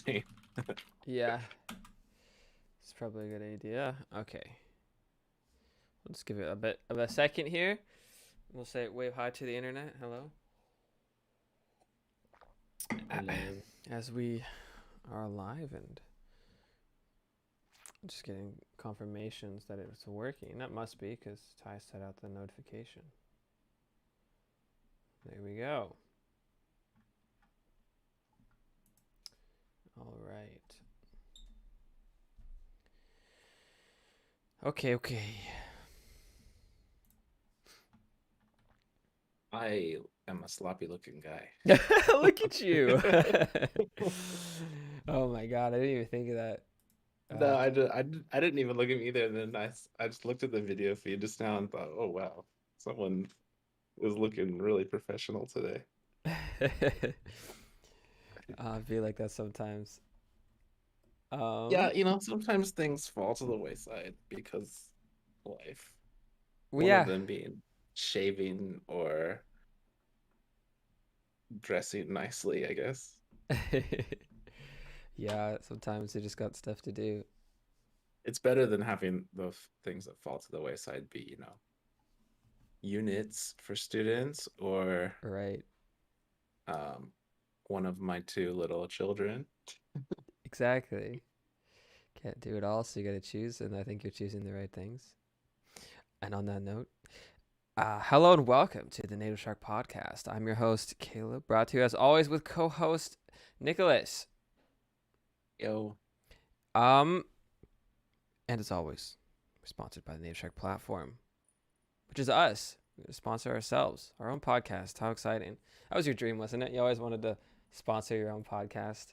screen. Yeah, it's probably a good idea. Okay, let's give it a bit of a second here. We'll say wave hi to the internet. Hello. Hello. As we are live and just getting confirmations that it's working. That must be because Ty set out the notification. There we go. All right. Okay. I am a sloppy looking guy. Look at you. Oh my god, I didn't even think of that. No, I didn't even look at him either. And then I just looked at the video feed just now and thought, oh wow, someone is looking really professional today. I feel like that sometimes. Yeah, sometimes things fall to the wayside because life. Well, One of yeah. them being shaving or dressing nicely, I guess. Yeah, sometimes you just got stuff to do. It's better than having the things that fall to the wayside be, units for students or Right. um, one of my two little children. Exactly. Can't do it all, so you got to choose, and I think you're choosing the right things. And on that note, hello and welcome to the NativShark Podcast. I'm your host, Caleb, brought to you as always with co-host Nicholas. Yo, Um, and as always, we're sponsored by the NativShark platform, which is us. We're gonna sponsor ourselves, our own podcast. How exciting! That was your dream, wasn't it? You always wanted to sponsor your own podcast.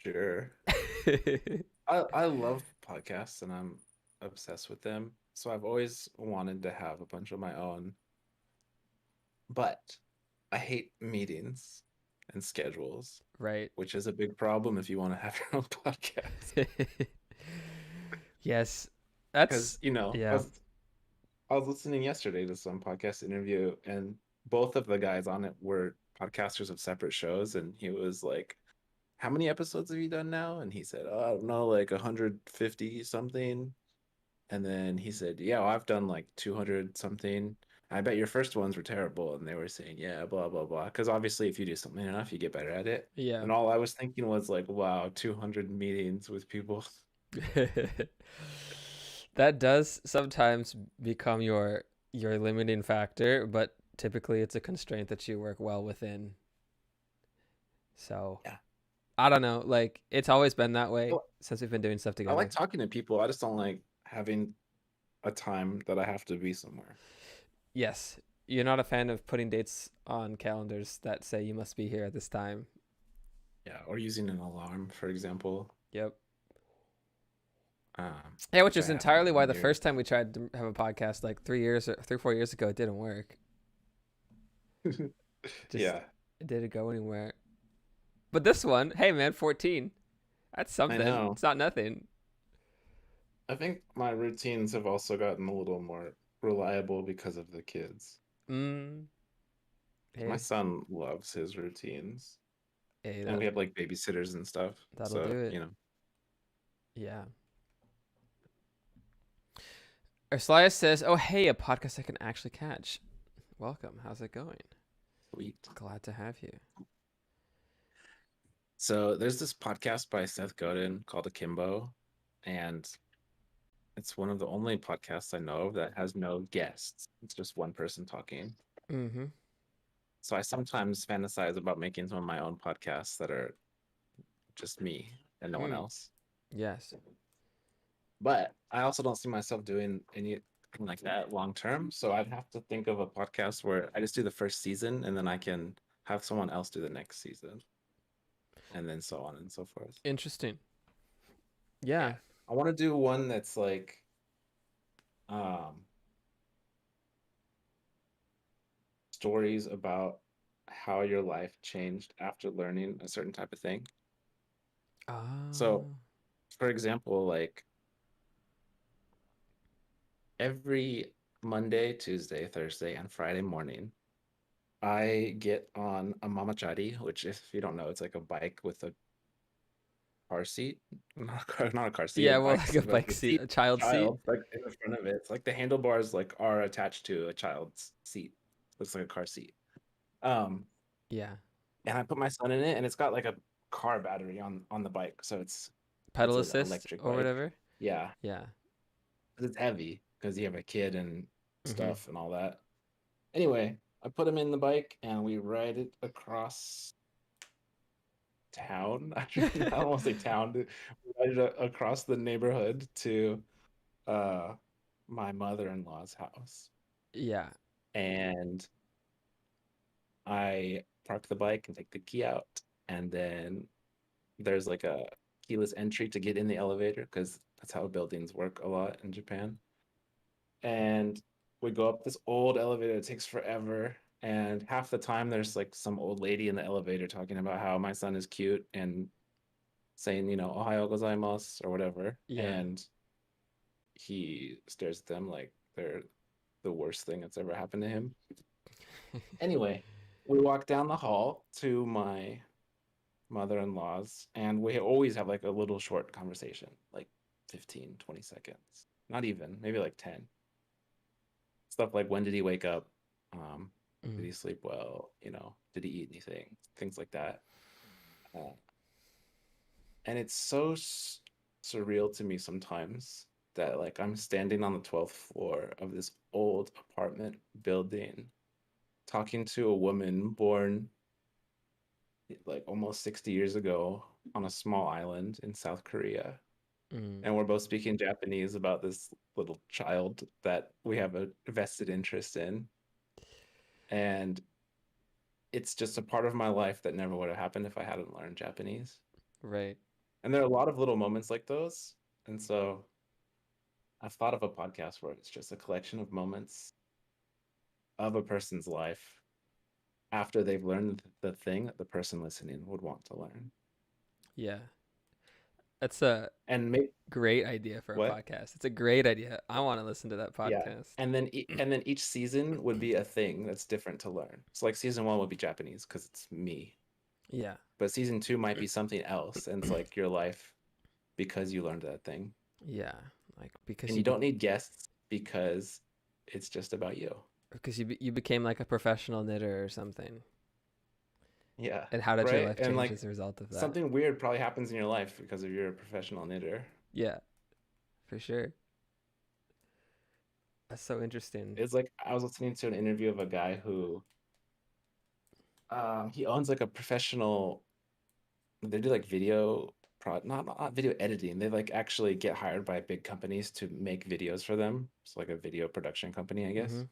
sure. I love podcasts and I'm obsessed with them. So I've always wanted to have a bunch of my own, but I hate meetings and schedules, Right. which is a big problem if you want to have your own podcast. Yes, Because, that's I yeah. was I was listening yesterday to some podcast interview, and both of the guys on it were podcasters of separate shows, and he was like, "How many episodes have you done now?" And he said, "Oh, I don't know, like 150 something." And then he said, "Yeah, well, I've done like 200 something. I bet your first ones were terrible." And they were saying, "Yeah, blah blah blah." Because obviously, if you do something enough, you get better at it. Yeah. And all I was thinking was like, "Wow, 200 meetings with people." That does sometimes become your limiting factor, but typically it's a constraint that you work well within. So Yeah. I don't know. Like it's always been that way Well, since we've been doing stuff I like together. talking to people. I just don't like having a time that I have to be somewhere. Yes, you're not a fan of putting dates on calendars that say you must be here at this time. Yeah, or using an alarm, for example, Yep. Yeah, which which I is haven't entirely done why in the years. first time we tried to have a podcast like 3 4 years ago, it didn't work. Just Yeah, it didn't go anywhere. But this one, hey man, 14. That's I something. know. It's not nothing. I think my routines have also gotten a little more reliable because of the kids. Mm, My hey, son loves his routines, hey, and we have like babysitters and stuff. that'll So, do it. Yeah. Urslias says, "Oh hey, a podcast I can actually catch. Welcome. How's it going? sweet. Glad to have you." So, there's this podcast by Seth Godin called Akimbo, and it's one of the only podcasts I know of that has no guests. It's just one person talking. Mm-hmm. So I sometimes fantasize about making some of my own podcasts that are just me and no one Hmm. else. Yes. But I also don't see myself doing anything like that long term. So I'd have to think of a podcast where I just do the first season and then I can have someone else do the next season and then so on and so forth. Interesting. Yeah. Yeah. I want to do one that's like um stories about how your life changed after learning a certain type of thing. So, Ah. for example, like every Monday, Tuesday, Thursday, and Friday morning, I get on a mamachari, which, if you don't know, it's like a bike with a car seat, not a car seat, a Yeah, well, bike, like a but bike the seat, seat, a child seat. child, like in the front of it. It's like the handlebars like are attached to a child's seat. Looks like a car seat. Um, Yeah, and I put my son in it, and it's got like a car battery on the bike, so it's pedal an assist electric or bike. whatever. Yeah, Yeah. 'cause it's heavy because you have a kid and Mm-hmm. stuff and all that. Anyway, I put him in the bike, and we ride it across town. I don't want to say town. We ride it across the neighborhood to uh my mother-in-law's house. Yeah. And I park the bike and take the key out, and then there's like a keyless entry to get in the elevator because that's how buildings work a lot in Japan. And we go up this old elevator. It takes forever. And half the time, there's like some old lady in the elevator talking about how my son is cute and saying, Ohayo gozaimasu or whatever. Yeah. And he stares at them like they're the worst thing that's ever happened to him. Anyway, we walk down the hall to my mother-in-law's, and we always have like a little short conversation, like 15, 20 seconds. Not even, maybe like 10. Stuff like when did he wake up? Did Mm. he sleep well? Did he eat anything? Things like that. Uh, and it's so surreal to me sometimes that like I'm standing on the 12th floor of this old apartment building talking to a woman born like almost 60 years ago on a small island in South Korea. Mm. And we're both speaking Japanese about this little child that we have a vested interest in. And it's just a part of my life that never would have happened if I hadn't learned Japanese. Right. And there are a lot of little moments like those. And so I've thought of a podcast where it's just a collection of moments of a person's life after they've learned the thing that the person listening would want to learn. Yeah. That's a And make great idea for a what? podcast. It's a great idea. I want to listen to that Yeah. podcast. And then each season would be a thing that's different to learn. So like season 1 would be Japanese because it's me. Yeah. But season 2 might be something else, and it's like your life because you learned that thing. Yeah. Like because And you don't need guests because it's just about you. you became like a professional knitter or something. Yeah. And how did your Right? life And change like as a result of that? something weird probably happens in your life because of you're a professional knitter. Yeah, for sure. That's so interesting. It's like I was listening to an interview of a guy who he owns like a professional, they do like video not video editing. They like actually get hired by big companies to make videos for them. It's like a video production company, I Mm-hmm. guess.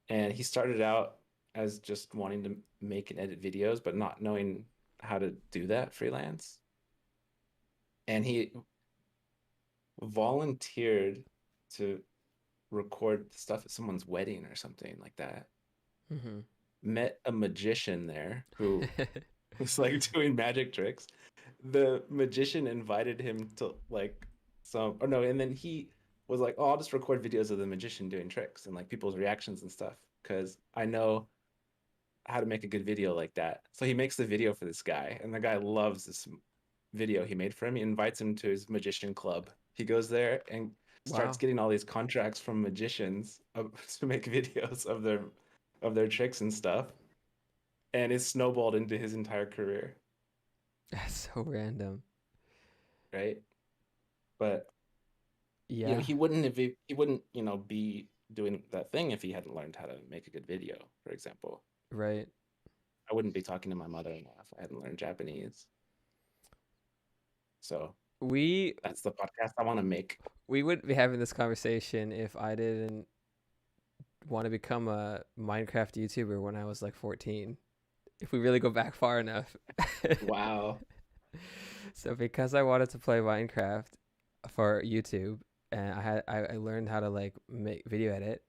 And he started out as just wanting to make and edit videos, but not knowing how to do that freelance. And he volunteered to record stuff at someone's wedding or something like that. Mm-hmm. Met a magician there who was like doing magic tricks. The magician invited him to like or no, and then he was like, "Oh, I'll just record videos of the magician doing tricks and like people's reactions and stuff because I know how to make a good video like that." So he makes the video for this guy, and the guy loves this video he made for him. He invites him to his magician club. He goes there and starts Wow. getting all these contracts from magicians to make videos of their tricks and stuff, and it snowballed into his entire career, That's so random. right? But Yeah, he wouldn't he wouldn't be doing that thing if he hadn't learned how to make a good video, for example. right. I wouldn't be talking to my mother-in-law if I hadn't learned Japanese. So We that's the podcast I want to make. we wouldn't be having this conversation if I didn't want to become a Minecraft YouTuber when I was like 14. If we really go back far enough. Wow. So because I wanted to play Minecraft for YouTube, and I learned how to like make video edit,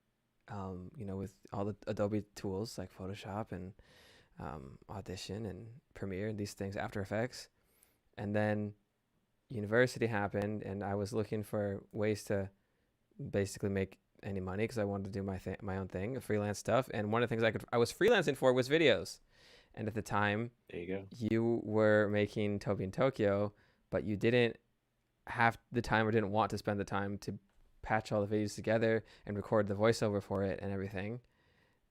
with all the Adobe tools like Photoshop and Audition and Premiere and these things, After Effects, and then university happened, and I was looking for ways to basically make any money because I wanted to do my own thing, freelance stuff. And one of the things I was freelancing for was videos. And at the time, There you go. you were making Toby in Tokyo, but you didn't have the time or didn't want to spend the time to patch all the videos together and record the voiceover for it and everything.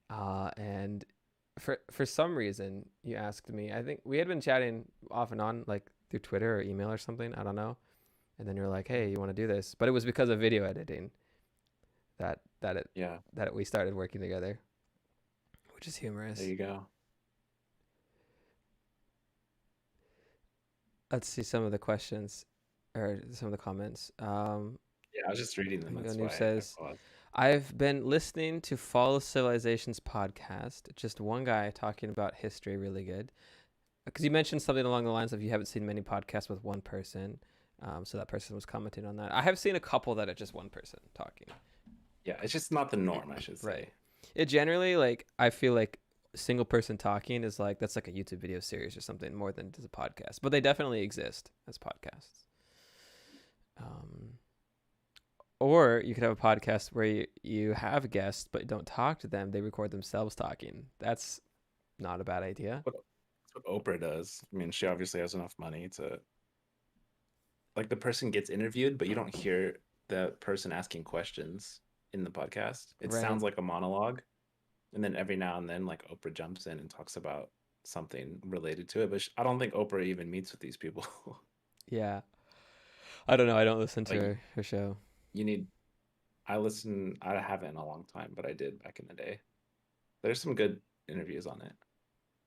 And for some reason, you asked me. I think we had been chatting off and on, like through Twitter or email or something. I don't know. And then you're like, "Hey, you want to do this?" But it was because of video editing Yeah, that we started working together, which is there humorous. you go. Let's see some of the questions or some of the comments. Yeah, I was just reading them. Niko That's Noob why I says, paused. I've been listening to Fall Civilization's podcast. Just one guy talking about history, really good. Because you mentioned something along the lines of you haven't seen many podcasts with one person. So that person was commenting on that. I have seen a couple that are just one person talking. Yeah, it's just not the norm, I should say. Right. It generally, like, I feel like single person talking is like, that's like a YouTube video series or something more than just a podcast. But they definitely exist as podcasts. Or you could have a podcast where you have guests but don't talk to them. They record themselves talking. That's not a bad idea. That's what Oprah does. I mean, she obviously has enough money to, like, the person gets interviewed, but you don't hear the person asking questions in the podcast. It Right. sounds like a monologue. And then every now and then, like, Oprah jumps in and talks about something related to it. But I don't think Oprah even meets with these people. Yeah. I don't know. I don't listen to Like, her show. you need, I haven't in a long time, but I did back in the day. There's some good interviews on it.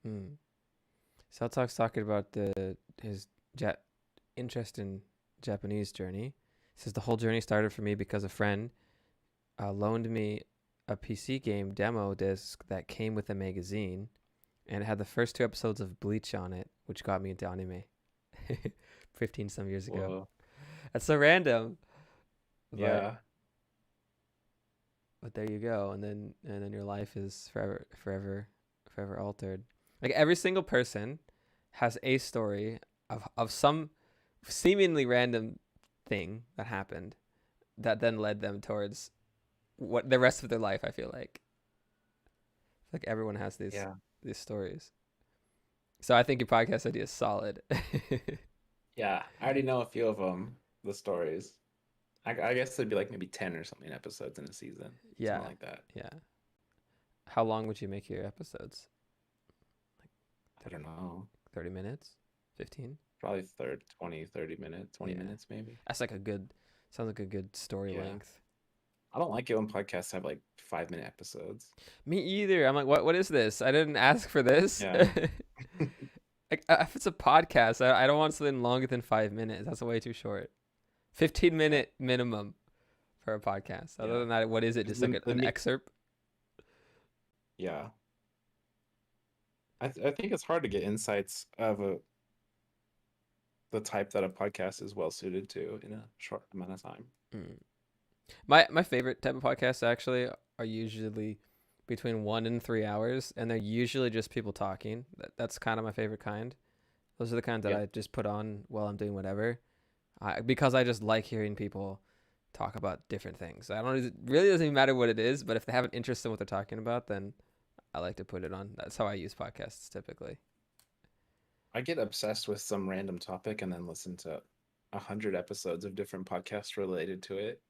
Hmm. Sal Talk's talking about his interest in Japanese journey. He says the whole journey started for me because a friend loaned me a PC game demo disc that came with a magazine, and it had the first 2 episodes of Bleach on it, which got me into anime 15 some years ago. Whoa. That's so random, but Yeah. there you go. And then your life is forever altered. Like every single person has a story of some seemingly random thing that happened that then led them towards what the rest of their life. I feel like everyone has these Yeah. stories. So I think your podcast idea is solid. Yeah. I already know a few of them, the stories. I guess it'd be like maybe 10 or something episodes in a season, Yeah, something like that. yeah. How long would you make your episodes? I don't know. 30 minutes? 15? Probably 20, 30 minutes, 20 Yeah. minutes maybe. That's like sounds like a good story Yeah. length. I don't like it when podcasts have like 5-minute episodes. Me either. I'm like, what is this? I didn't ask for this. Yeah. Like, if it's a podcast, I don't want something longer than 5 minutes. That's way too short. 15-minute minimum for a podcast. Other Yeah. than that, what is it? 'Cause Just like an excerpt? Yeah. I think it's hard to get insights of the type that a podcast is well suited to in a short amount of time. Mm. My favorite type of podcasts actually are usually between 1 and 3 hours, and they're usually just people talking. That's kind of my favorite kind. Those are the kinds that Yeah. I just put on while I'm doing whatever, because I just like hearing people talk about different things. I don't it really doesn't even matter what it is, but if they have an interest in what they're talking about, then I like to put it on. That's how I use podcasts typically. I get obsessed with some random topic and then listen to 100 episodes of different podcasts related to it,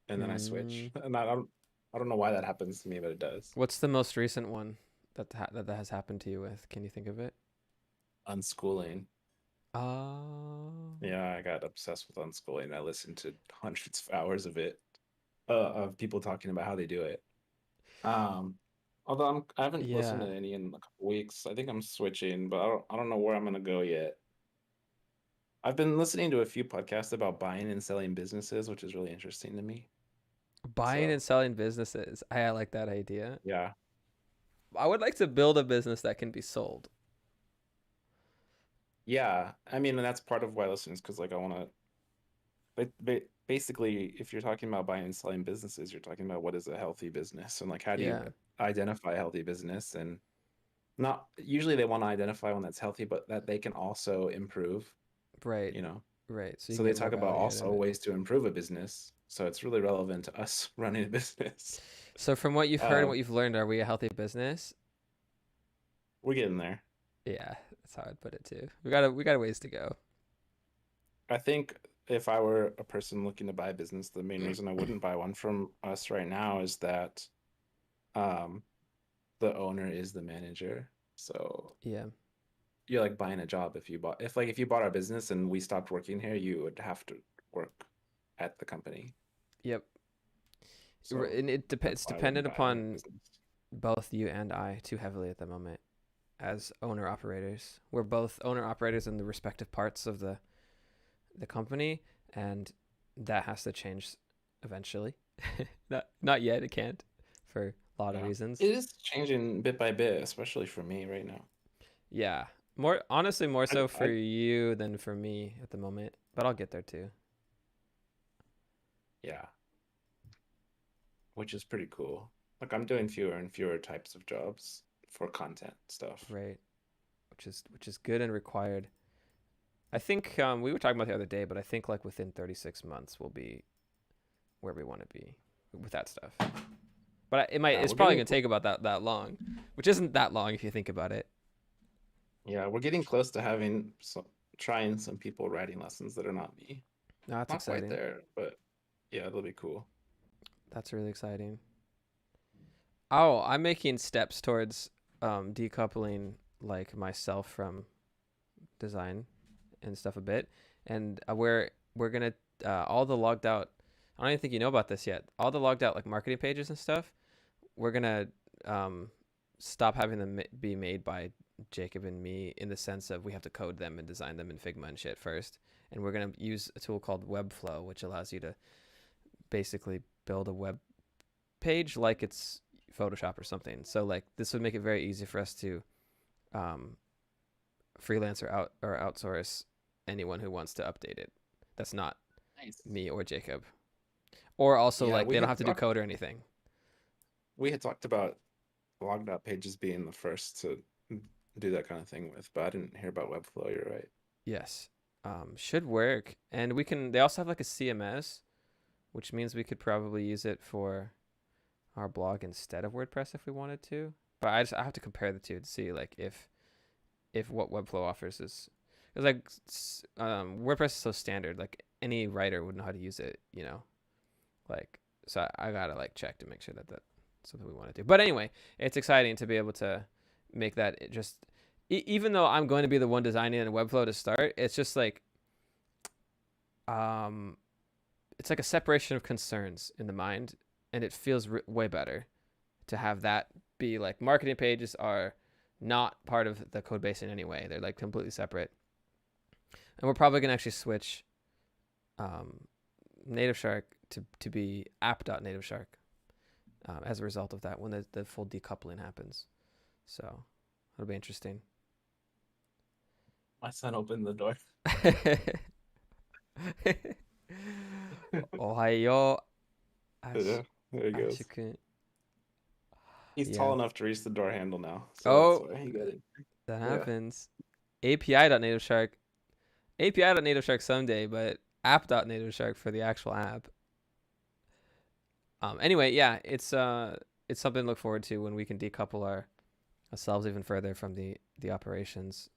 and then I switch. And I don't know why that happens to me, but it does. What's the most recent one that has happened to you with? Can you think of it? Unschooling. Oh. Yeah, I got obsessed with unschooling. I listened to hundreds of hours of it, of people talking about how they do it. Although I haven't listened to Yeah. any in a couple weeks. I think I'm switching, but I don't know where I'm gonna go yet. I've been listening to a few podcasts about buying and selling businesses, which is really interesting to me. Buying So and selling businesses. I like that idea. yeah, I would like to build a business that can be sold. yeah. I mean, and that's part of why I listen is because like I want to. Basically, if you're talking about buying and selling businesses, you're talking about what is a healthy business and like how do you Yeah. identify a healthy business, and not usually they want to identify one that's healthy, but that they can also improve, Right. you know. Right. So you So can they get more talk about value out also of it. ways to improve a business. So it's really relevant to us running a business. So from what you've heard and Uh, what you've learned, are we a healthy business? we're getting there. Yeah, that's how I'd put it too. We got a ways to go. I think if I were a person looking to buy a business, the main Mm. reason I wouldn't buy one from us right now is that um the owner is the manager. So Yeah. you're like buying a job if you bought our business and we stopped working here, you would have to work at the company. Yep. So And that's it's why I wouldn't dependent buy a upon business. both you and I too heavily at the moment as owner operators. We're both owner operators in the respective parts of the company, and that has to change eventually. Not yet. It can't for a lot of Yeah. reasons. It is changing bit by bit, especially for me right now. Yeah. More honestly, more I, so for I you than for me at the moment, but I'll get there too. yeah, which is pretty cool. Like I'm doing fewer and fewer types of jobs for content stuff. Right. Which is good and required. I think we were talking about the other day, but I think like within 36 months we'll be where we want to be with that stuff. But Yeah, it's probably gonna take about that long, which isn't that long if you think about it. we're getting close to having trying some people writing lessons that are not me. No, that's Not quite exciting. there, but yeah, it'll be cool. That's really exciting. Oh, I'm making steps towards decoupling like myself from design and stuff a bit, and we're gonna all the logged out. I don't even think you know about this yet. All the logged out like marketing pages and stuff. We're gonna um, stop having them be made by Jacob and me in the sense of we have to code them and design them in Figma and shit first, and we're gonna use a tool called Webflow, which allows you to basically build a web page like it's Photoshop or something. So like this would make it very easy for us to um, freelance or outsource anyone who wants to update it. That's not Nice. me or Jacob. Or also Yeah, like they don't have to do code or anything. we had talked about logged out pages being the first to do that kind of thing with, but I didn't hear about Webflow. You're right. Yes. Should work. And they also have like a CMS, which means we could probably use it for our blog instead of WordPress if we wanted to. But I have to compare the two to see like if what Webflow offers is because like WordPress is so standard, like any writer would know how to use it, like so I gotta like check to make sure that that's something we want to do. But anyway, it's exciting to be able to make that even though I'm going to be the one designing in Webflow to start, it's just like um it's like a separation of concerns in the mind, and it feels way better to have that be like marketing pages are not part of the code base in any way. They're like completely separate. And we're probably going to actually switch um, NativShark to be app.NativShark as a result of that when the full decoupling happens. So it'll be interesting. My son opened the door. Ohayo Yeah, there he goes. ashikun. He's Yeah. tall enough to reach the door handle now, so that's Oh, why he got it. that Yeah. happens. API.NativeShark. API.NativeShark someday, but app.NativeShark for the actual app. Anyway, yeah, it's something to look forward to when we can decouple ourselves even further from the operations.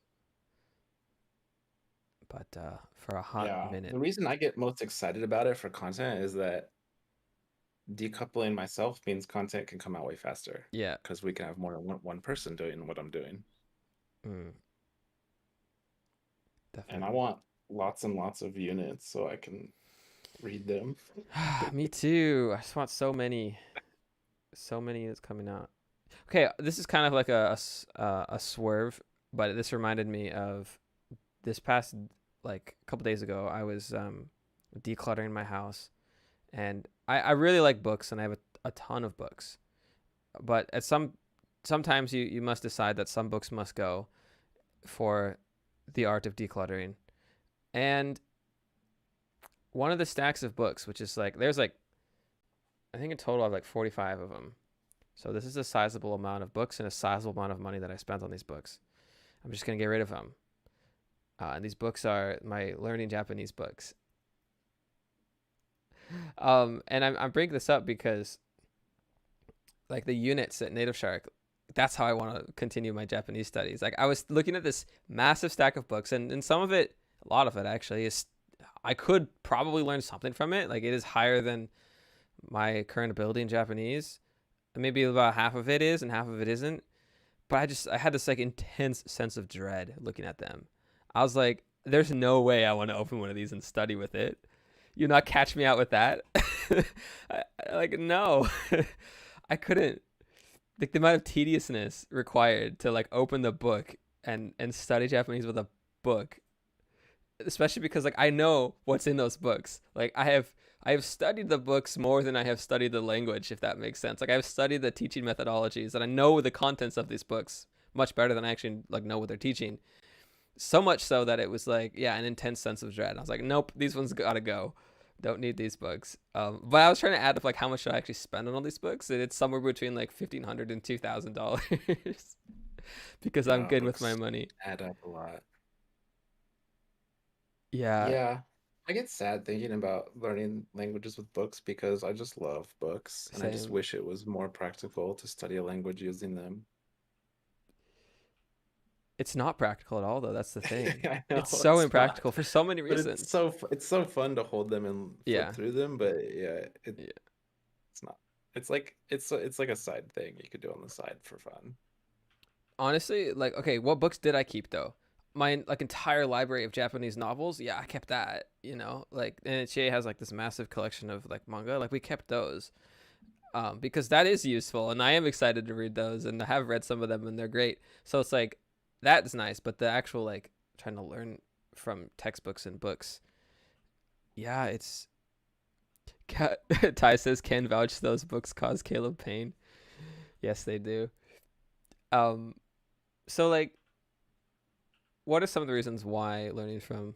But for a hot Yeah. minute, The reason I get most excited about it for content is that decoupling myself means content can come out way faster yeah, because we can have more than one person doing what I'm doing. mm, And I definitely. want lots and lots of units so I can read them. Me too. I just want so many that's coming out. Okay, this is kind of like a swerve, but this reminded me of this past like a couple days ago. I was decluttering my house, and I really like books, and I have a ton of books. But sometimes you must decide that some books must go for the art of decluttering. And one of the stacks of books, which is like there's like I think in total I have like 45 of them. So this is a sizable amount of books and a sizable amount of money that I spent on these books. I'm just gonna get rid of them. And these books are my learning Japanese books. And I'm bringing this up because like the units at NativShark, that's how I want to continue my Japanese studies. Like I was looking at this massive stack of books, and some of it, a lot of it actually, is I could probably learn something from it. Like it is higher than my current ability in Japanese. Maybe about half of it is and half of it isn't. But I had this like intense sense of dread looking at them. I was like, there's no way I want to open one of these and study with it. You not catch me out with that? Like no, I couldn't. Like the amount of tediousness required to like open the book and study Japanese with a book, especially because like I know what's in those books. Like I have studied the books more than I have studied the language, if that makes sense. Like I've studied the teaching methodologies and I know the contents of these books much better than I actually like know what they're teaching. So much so that it was like, yeah, an intense sense of dread. I was like, nope, these ones gotta go. Don't need these books. But I was trying to add up like how much should I actually spend on all these books, and it's somewhere between like $1,500 and $2,000 because I'm good with my Books money. add up a lot. Yeah, Yeah. I get sad thinking about learning languages with books because I just love books and I just same. wish it was more practical to study a language using them. It's not practical at all, though. That's the thing. I know It's so it's not, impractical for so many but it's reasons. so fun to hold them and flip Yeah, through them. But yeah, yeah. it's not. It's like a side thing you could do on the side for fun. Honestly, like, okay, what books did I keep though? My like entire library of Japanese novels. Yeah, I kept that. You know, like NHA has like this massive collection of like manga. Like we kept those, because that is useful, and I am excited to read those, and I have read some of them, and they're great. So it's like that's nice, but the actual like trying to learn from textbooks and books. Yeah, it's Ty says can vouch those books cause Caleb pain. Yes, they do. Um, so like, what are some of the reasons why learning from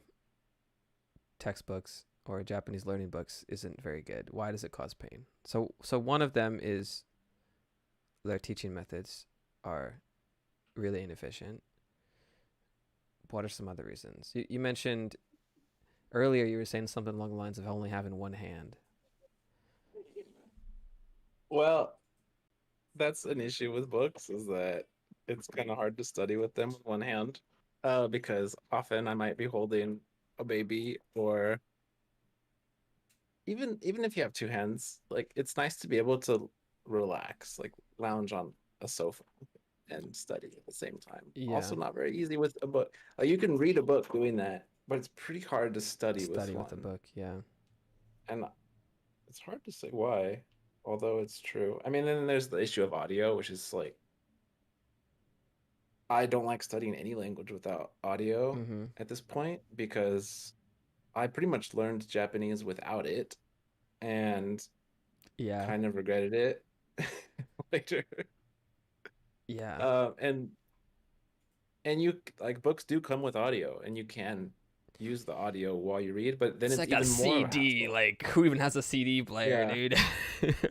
textbooks or Japanese learning books isn't very good? Why does it cause pain? So one of them is their teaching methods are really inefficient. What are some other reasons? You mentioned earlier you were saying something along the lines of only having one hand. Well, that's an issue with books is that it's kind of hard to study with them with one hand, because often I might be holding a baby or even if you have two hands, like it's nice to be able to relax, like lounge on a sofa and study at the same time. Yeah, Also, not very easy with a book. Like you can read a book doing that, but it's pretty hard to study with study with a one. book. Yeah, And it's hard to say why, although it's true. I mean, then there's the issue of audio, which is like I don't like studying any language without audio mm-hmm. at this point because I pretty much learned Japanese without it and Yeah, kind of regretted it later. yeah. Uh, and and you like books do come with audio and you can use the audio while you read, but then It's it's like a even more of a CD. hassle. Like, who even has a CD player, Yeah. dude?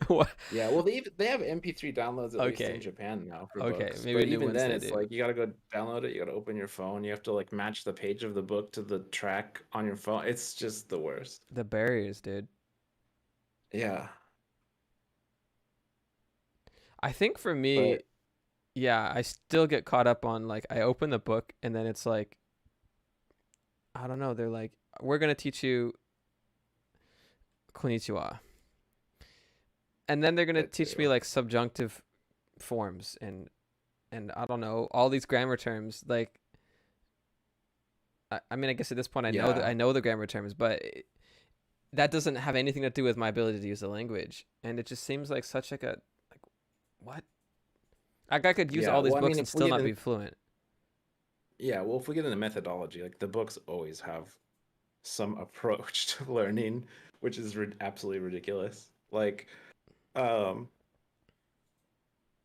What? Yeah, well they have MP3 downloads at least in Okay, Japan now for okay. books. Maybe But new even ones then they it's do. like you got to go download it, you got to open your phone, you have to like match the page of the book to the track on your phone. It's just the worst. The barriers, dude. Yeah. I think for me, But yeah, I still get caught up on like I open the book and then it's like I don't know. They're like, we're gonna teach you konnichiwa, and then they're gonna that teach me too. like subjunctive forms and I don't know all these grammar terms. Like, I mean, I guess at this point Yeah. I know the grammar terms, but that doesn't have anything to do with my ability to use the language, and it just seems like such like a like what? Like I could use Yeah. all these Well, I books mean, and if we still get not in be fluent. yeah, well, if we get into methodology, like the books always have some approach to learning, which is absolutely ridiculous. Um,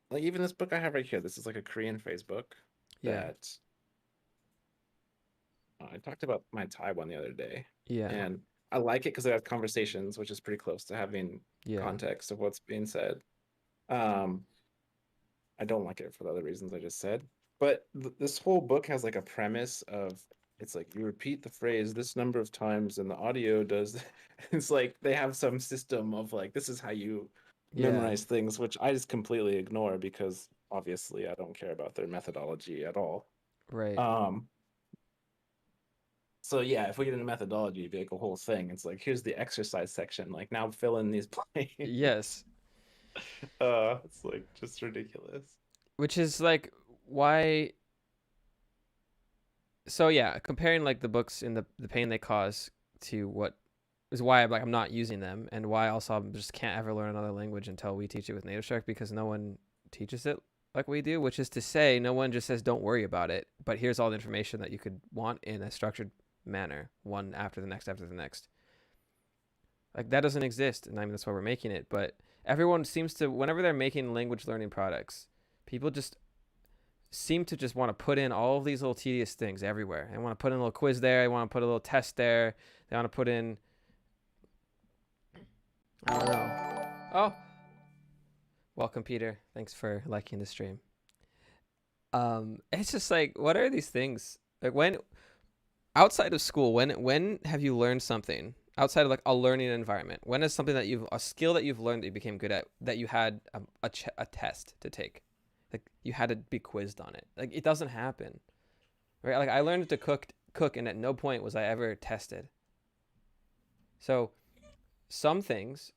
like even this book I have right here, this is like a Korean phrase book Yeah, that I talked about my Thai one the other day, yeah, and I like it because it has conversations, which is pretty close to having yeah, context of what's being said. Um, I don't like it for the other reasons I just said. But this whole book has like a premise of it's like you repeat the phrase this number of times and the audio does it's like they have some system of like this is how you yeah. memorize things, which I just completely ignore because obviously I don't care about their methodology at all. Right. Um So yeah, if we get into methodology, it'd be like a whole thing. It's like here's the exercise section. Like now fill in these blanks. Yes, It's like just ridiculous. which is like why. So yeah, comparing like the books and the pain they cause to what is why I'm not using them, and why also I just can't ever learn another language until we teach it with NativShark, because no one teaches it like we do. Which is to say, no one just says don't worry about it, but here's all the information that you could want in a structured manner, one after the next after the next. Like that doesn't exist, and I mean that's why we're making it. But everyone seems to, whenever they're making language learning products, people just seem to just want to put in all of these little tedious things everywhere. They want to put in a little quiz there. They want to put a little test there. They want to put in, I don't know. Oh, welcome, Peter. Thanks for liking the stream. It's just like, what are these things? Like when outside of school, when have you learned something outside of like a learning environment? When is something that you've a skill that you've learned that you became good at, that you had a test to take, like you had to be quizzed on it? Like it doesn't happen, right? Like I learned to cook, and at no point was I ever tested. So some things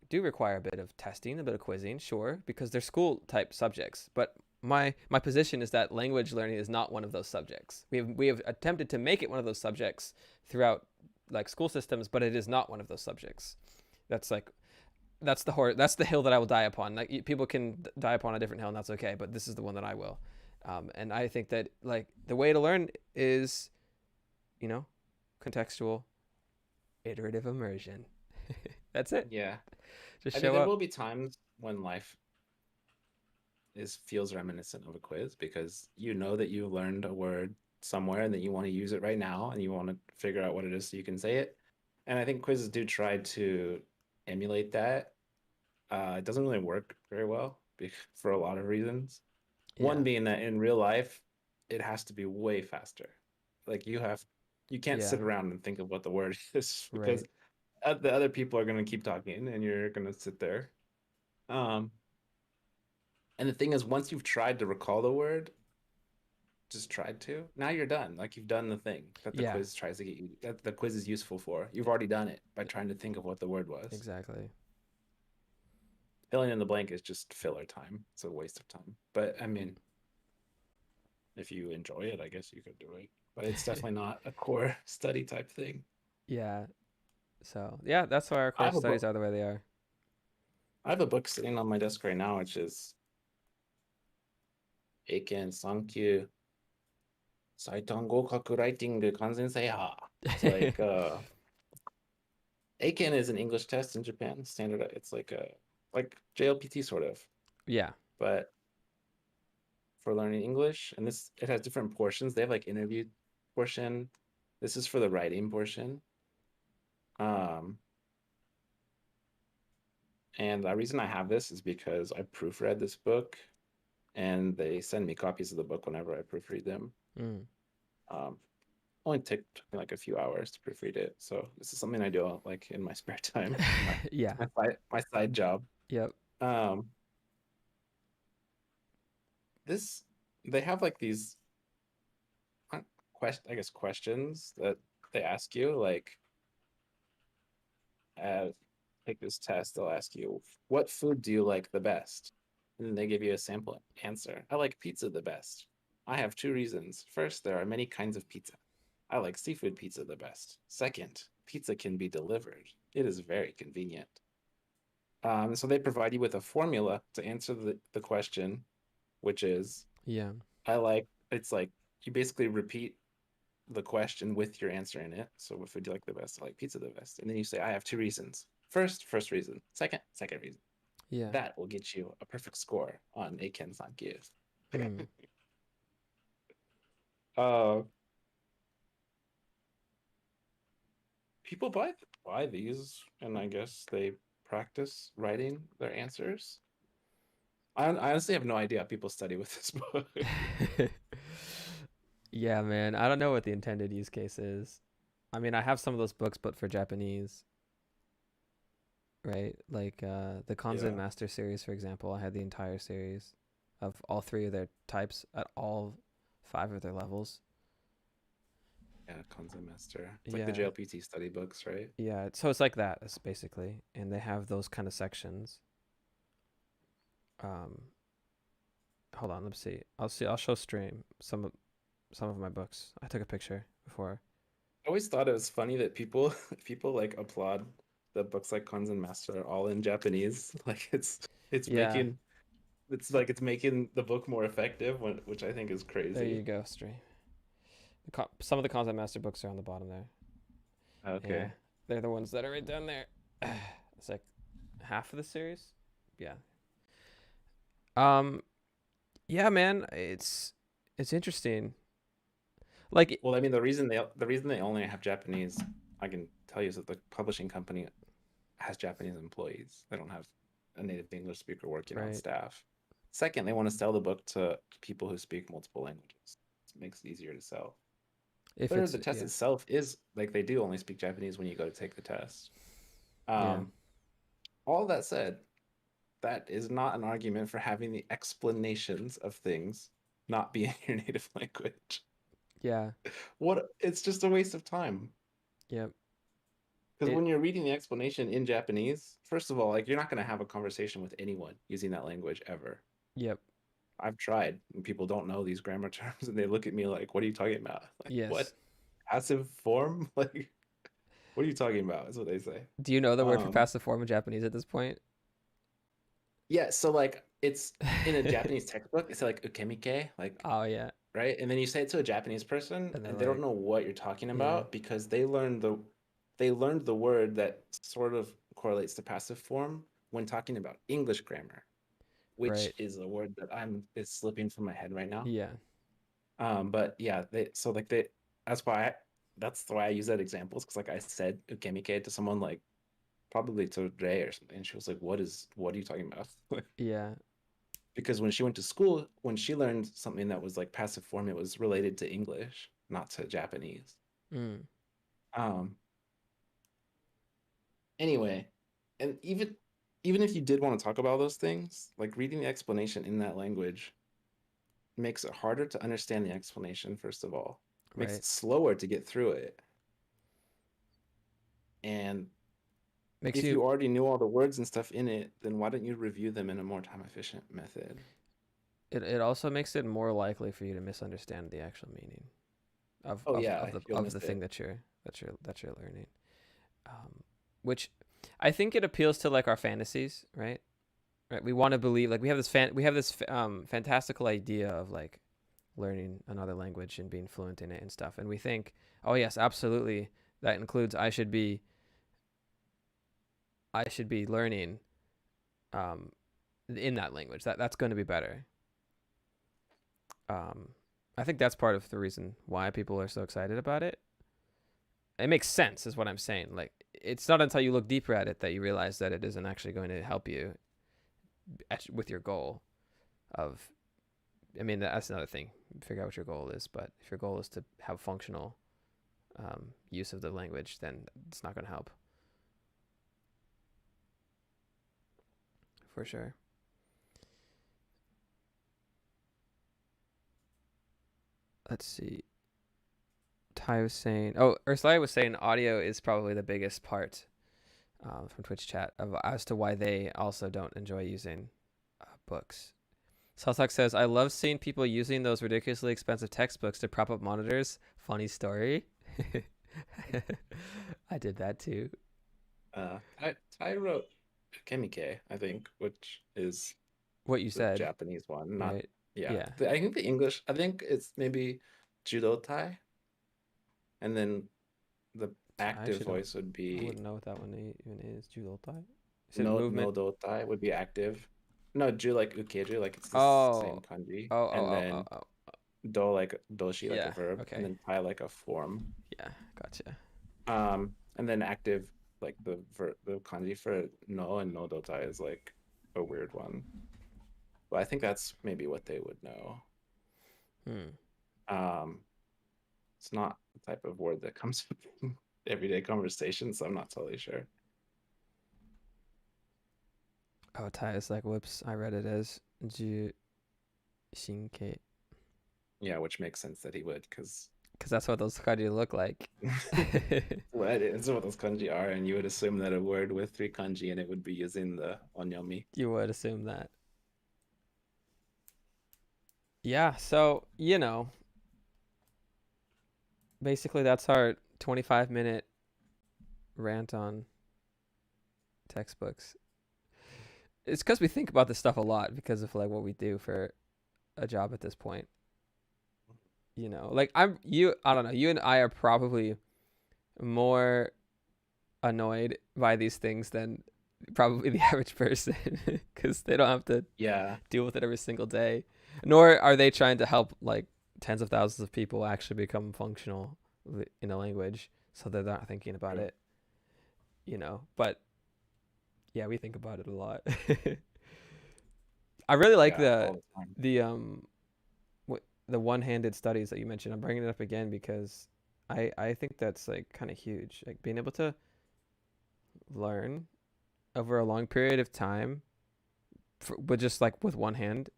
do require a bit of testing, a bit of quizzing, sure, because they're school type subjects. But my position is that language learning is not one of those subjects. We have attempted to make it one of those subjects throughout like school systems, but it is not one of those subjects. That's like that's the hill that I will die upon. Like people can die upon a different hill, and that's okay. But this is the one that I will. And I think that like the way to learn is, you know, contextual, iterative immersion. That's it. Yeah. Just I mean, show there up. will be times when life is feels reminiscent of a quiz because you know that you learned a word somewhere and that you want to use it right now and you want to figure out what it is so you can say it. And I think quizzes do try to emulate that. It doesn't really work very well for a lot of reasons. One Yeah. being that in real life, it has to be way faster. Like you can't Yeah. sit around and think of what the word is because Right. the other people are going to keep talking and you're going to sit there. Um, and the thing is, once you've tried to recall the word, just tried to, now you're done. Like you've done the thing that the Yeah. quiz tries to get you, that the quiz is useful for. You've already done it by trying to think of what the word was. Exactly. Filling in the blank is just filler time. It's a waste of time. But I mean, if you enjoy it, I guess you could do it. But it's definitely not a core study type thing. Yeah. So yeah, that's why our I core have a studies book. are the way they are. I have a book sitting on my desk right now, which is Eiken Sankyu Saitango Kaku Writing Kanzen Seiha. It's like Eiken is an English test in Japan, standard. It's like a like JLPT sort of, Yeah. but for learning English. And this it has different portions. They have like interview portion. This is for the writing portion. Um, and the reason I have this is because I proofread this book, and they send me copies of the book whenever I proofread them. Mm. Um, only took like a few hours to proofread it, so this is something I do like in my spare time, Yeah. my side job. Yep. Um, this they have like these I guess questions that they ask you like uh, take this test. They'll ask you, what food do you like the best? And then they give you a sample answer. I like pizza the best. I have two reasons. First, there are many kinds of pizza. I like seafood pizza the best. Second, pizza can be delivered. It is very convenient. So they provide you with a formula to answer the question, which is Yeah. it's like you basically repeat the question with your answer in it. So what food do you like the best? I like pizza the best. And then you say, I have two reasons. First reason. Second reason. Yeah. That will get you a perfect score on a Ken-san quiz. Mm. uh, People buy these, and I guess they practice writing their answers. I honestly have no idea how people study with this book. Yeah, man. I don't know what the intended use case is. I mean, I have some of those books, but for Japanese, right? Like the Kanzen Yeah. Master series, for example. I had the entire series of all three of their types at all five of their levels. Yeah, Master. It's like the Yeah, JLPT study books, right? yeah. So it's like that, it's basically, and they have those kind of sections. Um, hold on, let's see. I'll show stream some of my books. I took a picture before. I always thought it was funny that people people like applaud the books like Master are all in Japanese. Like it's Yeah, making it's like it's making the book more effective, which I think is there crazy. you go, stream. Some of the content master books are on the bottom there. Yeah, Okay. they're the ones that are right down there. It's like half of the series. Yeah. Um. Yeah, man. It's interesting. Like, Well, I mean, the reason they only have Japanese, I can tell you, is that the publishing company has Japanese employees. They don't have a native English speaker working on right. staff. Second, they want to sell the book to people who speak multiple languages. It makes it easier to sell. If Third, it's the test yeah, itself is like they do only speak Japanese when you go to take the test. yeah, Um, all that said, that is not an argument for having the explanations of things not be in your native language. yeah, What it's just a waste of time. yep. Because It when you're reading the explanation in Japanese, first of all, like you're not going to have a conversation with anyone using that language ever. yep. I've tried, and people don't know these grammar terms, and they look at me like, "What are you talking about? Like what Yes. passive form? Like what are you talking about?" Is what they say. Do you know the word for Um, passive form in Japanese at this point? yeah, so like it's in a Japanese textbook. It's like ukemike, like Oh yeah, right, and then you say it to a Japanese person, and they're and they don't like, know what you're talking yeah, about because they learned the word that sort of correlates to passive form when talking about English grammar, which right, is a word that is slipping from my head right now. yeah, But yeah, that's why that's why I use that examples because like I said ukemike to someone like probably to Ray or something, and she was like, what are you talking about?" yeah, Because when she went to school, when she learned something that was like passive form, it was related to English, not to Japanese. mm, Um, anyway, and even if you did want to talk about those things, like reading the explanation in that language makes it harder to understand the explanation, first of all, makes right. it slower to get through it. And Makes if you you already knew all the words and stuff in it, then why don't you review them in a more time efficient method? it also makes it more likely for you to misunderstand the actual meaning of Oh yeah, you'll of miss the thing it. that you're learning. Which I think it appeals to like our fantasies, right? Right. We want to believe like we have this fantastical idea of like learning another language and being fluent in it and stuff, and we think, oh yes, absolutely, that includes I should be learning um, in that language. That's going to be better. Um, I think that's part of the reason why people are so excited about it. It makes sense, is what I'm saying. Like, it's not until you look deeper at it that you realize that it isn't actually going to help you with your goal of. I mean, that's another thing. Figure out what your goal is. But if your goal is to have functional use of the language, then it's not going to help for sure. Let's see. Ty was saying, oh, Ursula was saying audio is probably the biggest part from Twitch chat of as to why they also don't enjoy using books. Salsak says, I love seeing people using those ridiculously expensive textbooks to prop up monitors. Funny story. I did that too. I wrote Kemike, I think, which is What you the said, Japanese one. Not, right? yeah. Yeah. I think the English, I think it's maybe Judo Tai, and then the I active actually don't, voice would I be wouldn't know what that one even is. Julotai? You said no movement. Do Tai would be active. No, Ju like Ukeju, like it's the Oh, same kanji. oh, And oh, oh, oh, then oh. Do like Doshi like a Yeah. verb, and Okay. then Tai like a form. Yeah. Gotcha. And then active like the kanji for no and no Do Tai is like a weird one. But I think that's maybe what they would know. Hmm. Um, it's not the type of word that comes up in everyday conversation, so I'm not totally sure. Oh, Tai is like, whoops. I read it as Ju Shinke. Yeah, which makes sense that he would, because because that's what those kanji look like. What is what those kanji are, and you would assume that a word with three kanji and it would be using the onyomi. You would assume that. Yeah, so, basically that's our 25-minute rant on textbooks. It's because we think about this stuff a lot because of like what we do for a job at this point. Like I don't know, you and I are probably more annoyed by these things than probably the average person because they don't have to Yeah, deal with it every single day, nor are they trying to help like tens of thousands of people actually become functional in a language, so they're not thinking about true. it. But yeah, we think about it a lot. I really like Yeah, the all the time. the the one-handed studies that you mentioned. I'm bringing it up again because I think that's like kind of huge, like being able to learn over a long period of time with just like with one hand.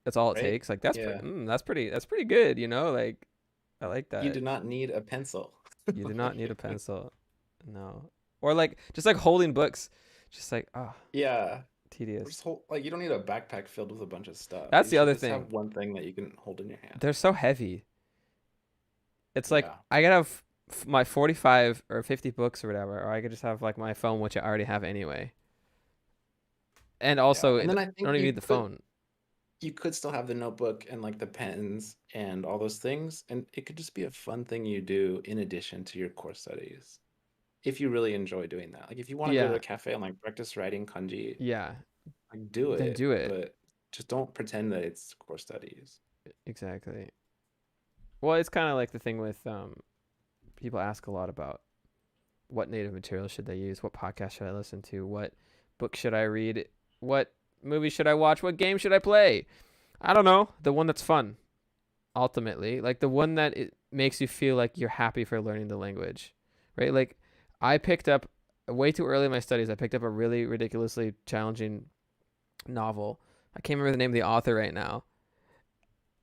That's all it Right? takes. Like that's Yeah. that's pretty good. Like I like You that. do not need a pencil. You do not need a Like, pencil, no, or like just like holding books, just like yeah. Or tedious. just hold, like, you don't need a backpack filled with a bunch of stuff. That's You the should other just thing. have one thing that you can hold in your hand. They're so heavy. It's like Yeah. I could have my 45 or 50 books or whatever, or I could just have like my phone, which I already have anyway. And Yeah. also, And then I I don't think even need the phone. you could still have the notebook and like the pens and all those things, and it could just be a fun thing you do in addition to your core studies. If you really enjoy doing that. Like if you want to go to Yeah, a cafe and like practice writing kanji, yeah. like do Then it, do it. but just don't pretend that it's core studies. Exactly. Well, it's kind of like the thing with people ask a lot about what native material should they use, what podcast should I listen to, what book should I read, what movie should I watch, what game should I play. I don't know, the one that's fun. Ultimately, like the one that it makes you feel like you're happy for learning the language, right? Like I picked up way too early in my studies. I picked up a really ridiculously challenging novel. I can't remember the name of the author right now,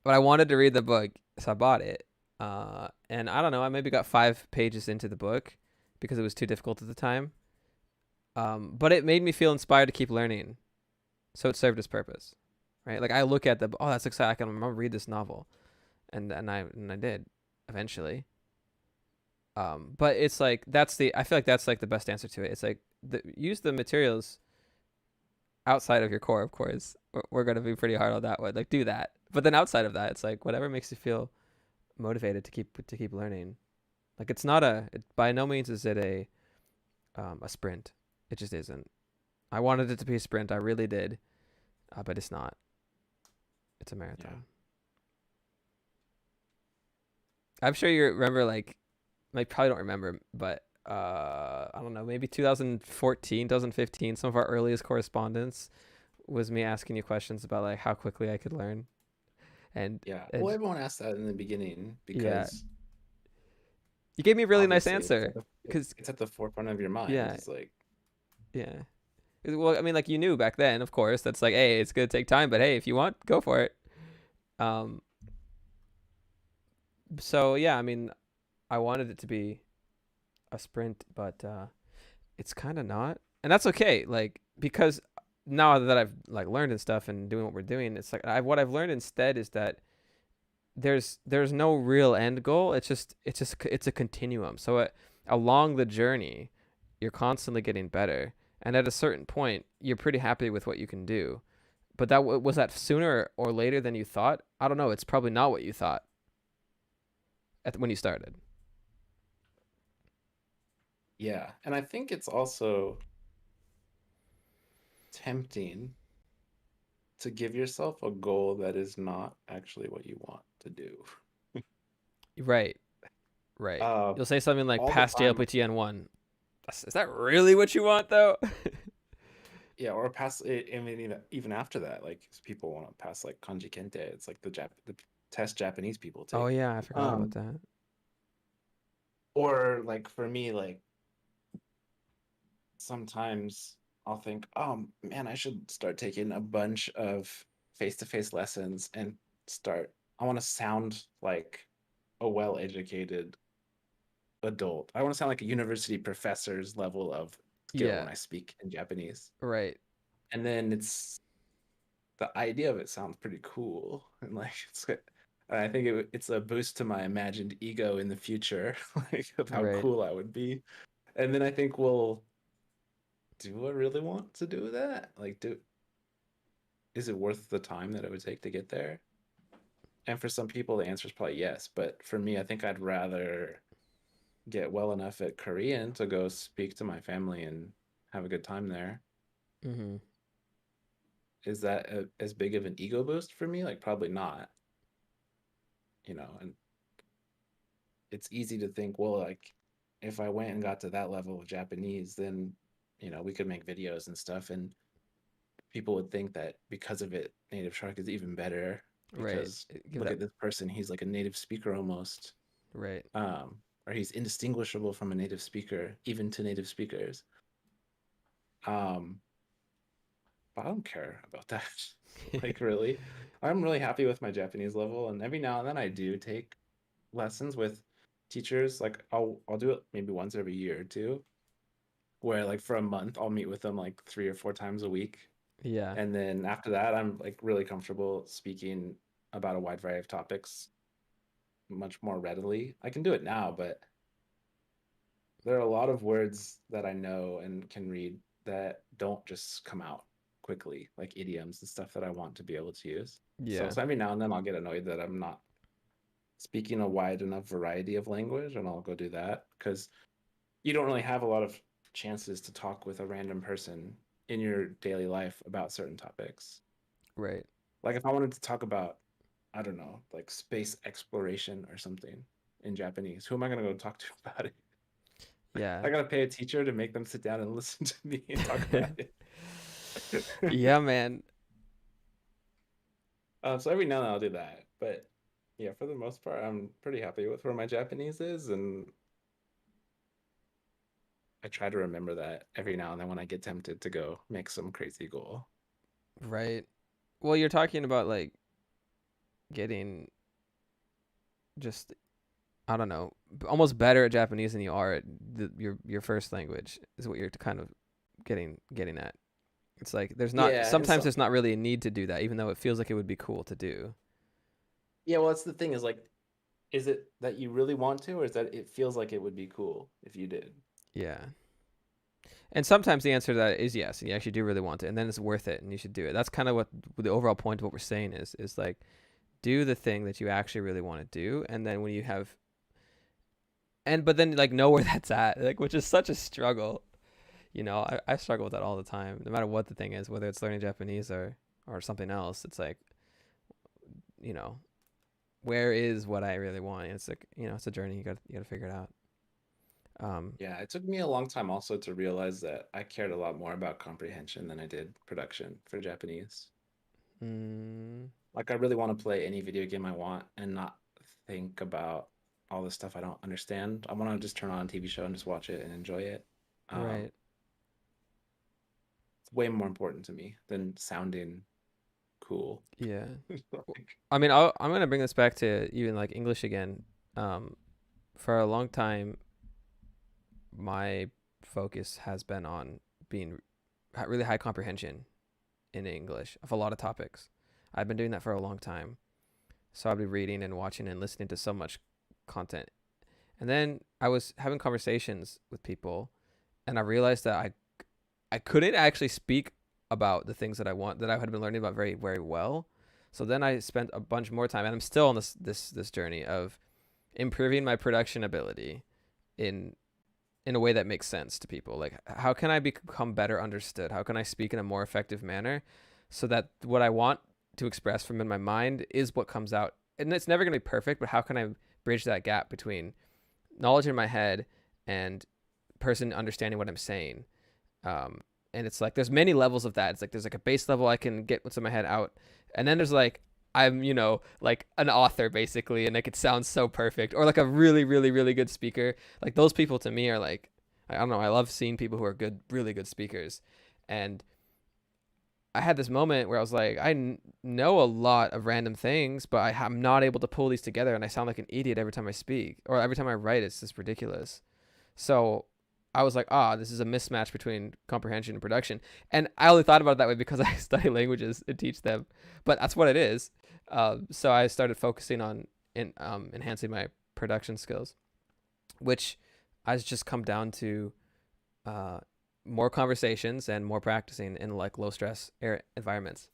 but I wanted to read the book, so I bought it. And I don't know, I maybe got 5 pages into the book because it was too difficult at the time. But it made me feel inspired to keep learning, so it served its purpose, right? Like I look at that's exciting. I'm gonna read this novel, and I did eventually. But it's like I feel like that's like the best answer to it. It's like use the materials outside of your core, of course. We're gonna be pretty hard on that one. Like do that, but then outside of that, it's like whatever makes you feel motivated to keep learning. Like it's not by no means is it a sprint. It just isn't. I wanted it to be a sprint. I really did, but it's not. It's a Yeah. marathon. I'm sure you remember like probably don't remember, but I don't know, maybe 2014, 2015, some of our earliest correspondence was me asking you questions about like how quickly I could learn. And Yeah. Well, and everyone asked that in the beginning yeah, because you gave me a really nice obviously answer because it's at the forefront of your mind. yeah, It's like, yeah. Well, I mean, like you knew back then, of course. That's like, hey, it's gonna take time, but hey, if you want, go for it. Um. So yeah, I mean, I wanted it to be a sprint, but it's kind of not, and that's okay. Like because now that I've like learned and stuff and doing what we're doing, it's like what I've learned instead is that there's no real end goal. It's a continuum. So along the journey, you're constantly getting better, and at a certain point, you're pretty happy with what you can do. But was that sooner or later than you thought? I don't know. It's probably not what you thought when you started. yeah. And I think it's also tempting to give yourself a goal that is not actually what you want to do. Right, right. Uh, You'll say something like all the pass time. JLPTN one. Is that really what you want though? Yeah, or pass it. I mean, even after that, like people want to pass like kanji kente. It's like the test Japanese people Oh take. yeah, I forgot about Um, that. or like for me, like sometimes I'll think, oh man, I should start taking a bunch of face-to-face lessons and start. I want to sound like a well-educated adult. I want to sound like a university professor's level of skill Yeah. when I speak in Japanese. Right. And then it's the idea of it sounds pretty cool, and like I think it's a boost to my imagined ego in the future, like of how Right. cool I would be. And then I think, well, do I really want to do that? Like, do is it worth the time that it would take to get there? And for some people, the answer is probably yes. But for me, I think I'd rather get well enough at Korean to go speak to my family and have a good time there. Mm-hmm. Is that as big of an ego boost for me? Like, probably not, you know. And it's easy to think, well, like, if I went and got to that level of Japanese, then, we could make videos and stuff. And people would think that because of it, Native Shark is even better Right. because Give look that. at this person, he's like a native speaker almost. Right. Or he's indistinguishable from a native speaker, even to native speakers. Um, but I don't care about that. Like, really, I'm really happy with my Japanese level, and every now and then I do take lessons with teachers. Like, I'll do it maybe once every year or two, where like for a month I'll meet with them like 3 or 4 times a week, Yeah. and then after that I'm like really comfortable speaking about a wide variety of topics much more readily. I can do it now, but there are a lot of words that I know and can read that don't just come out quickly, like idioms and stuff that I want to be able to use. So, Yeah. so every now and then I'll get annoyed that I'm not speaking a wide enough variety of language, and I'll go do that because you don't really have a lot of chances to talk with a random person in your daily life about certain topics. Right. Like if I wanted to talk about, I don't know, like space exploration or something in Japanese, who am I going to go talk to about it? Yeah. I gotta pay a teacher to make them sit down and listen to me and talk about it. Yeah, man. So every now and then I'll do that, but yeah, for the most part, I'm pretty happy with where my Japanese is, and I try to remember that every now and then when I get tempted to go make some crazy goal. Right. Well, you're talking about like getting just I don't know, almost better at Japanese than you are at your first language is what you're kind of getting at. It's like there's not Yeah, and sometimes so there's not really a need to do that, even though it feels like it would be cool to do. yeah, well, that's the thing is like, is it that you really want to, or is that it feels like it would be cool if you did? Yeah. And sometimes the answer to that is yes, and you actually do really want it, and then it's worth it, and you should do it. That's kind of what the overall point of what we're saying is like do the thing that you actually really want to do, and then when you have but then like know where that's at, like which is such a struggle. I struggle with that all the time, no matter what the thing is, whether it's learning Japanese or something else. It's like you know where is what I really want? And it's like it's a journey. You got to figure it out. Yeah, it took me a long time also to realize that I cared a lot more about comprehension than I did production for Japanese. mm, Like I really want to play any video game I want and not think about all the stuff I don't understand. I want to just turn on a TV show and just watch it and enjoy it. right. It's way more important to me than sounding cool. Yeah. Like, I mean, I'm gonna bring this back to even like English again. Um, for a long time, my focus has been on being really high comprehension in English of a lot of topics. I've been doing that for a long time. So I'd be reading and watching and listening to so much content. And then I was having conversations with people and I realized that I couldn't actually speak about the things that I had been learning about very, very well. So then I spent a bunch more time and I'm still on this journey of improving my production ability in in a way that makes sense to people. Like, how can I become better understood? How can I speak in a more effective manner so that what I want to express from in my mind is what comes out? And it's never going to be perfect, but how can I bridge that gap between knowledge in my head and person understanding what I'm saying? And it's like there's many levels of that. It's like there's like a base level I can get what's in my head out, and then there's like I'm like an author basically, and like it sounds so perfect, or like a really really really good speaker. Like those people to me are like I don't know. I love seeing people who are good, really good speakers, and I had this moment where I was like, know a lot of random things, but I'm not able to pull these together, and I sound like an idiot every time I speak or every time I write. It's just ridiculous. So I was like, this is a mismatch between comprehension and production. And I only thought about it that way because I study languages and teach them, but that's what it is. So I started focusing on enhancing my production skills, which has just come down to uh, more conversations and more practicing in like low stress environments.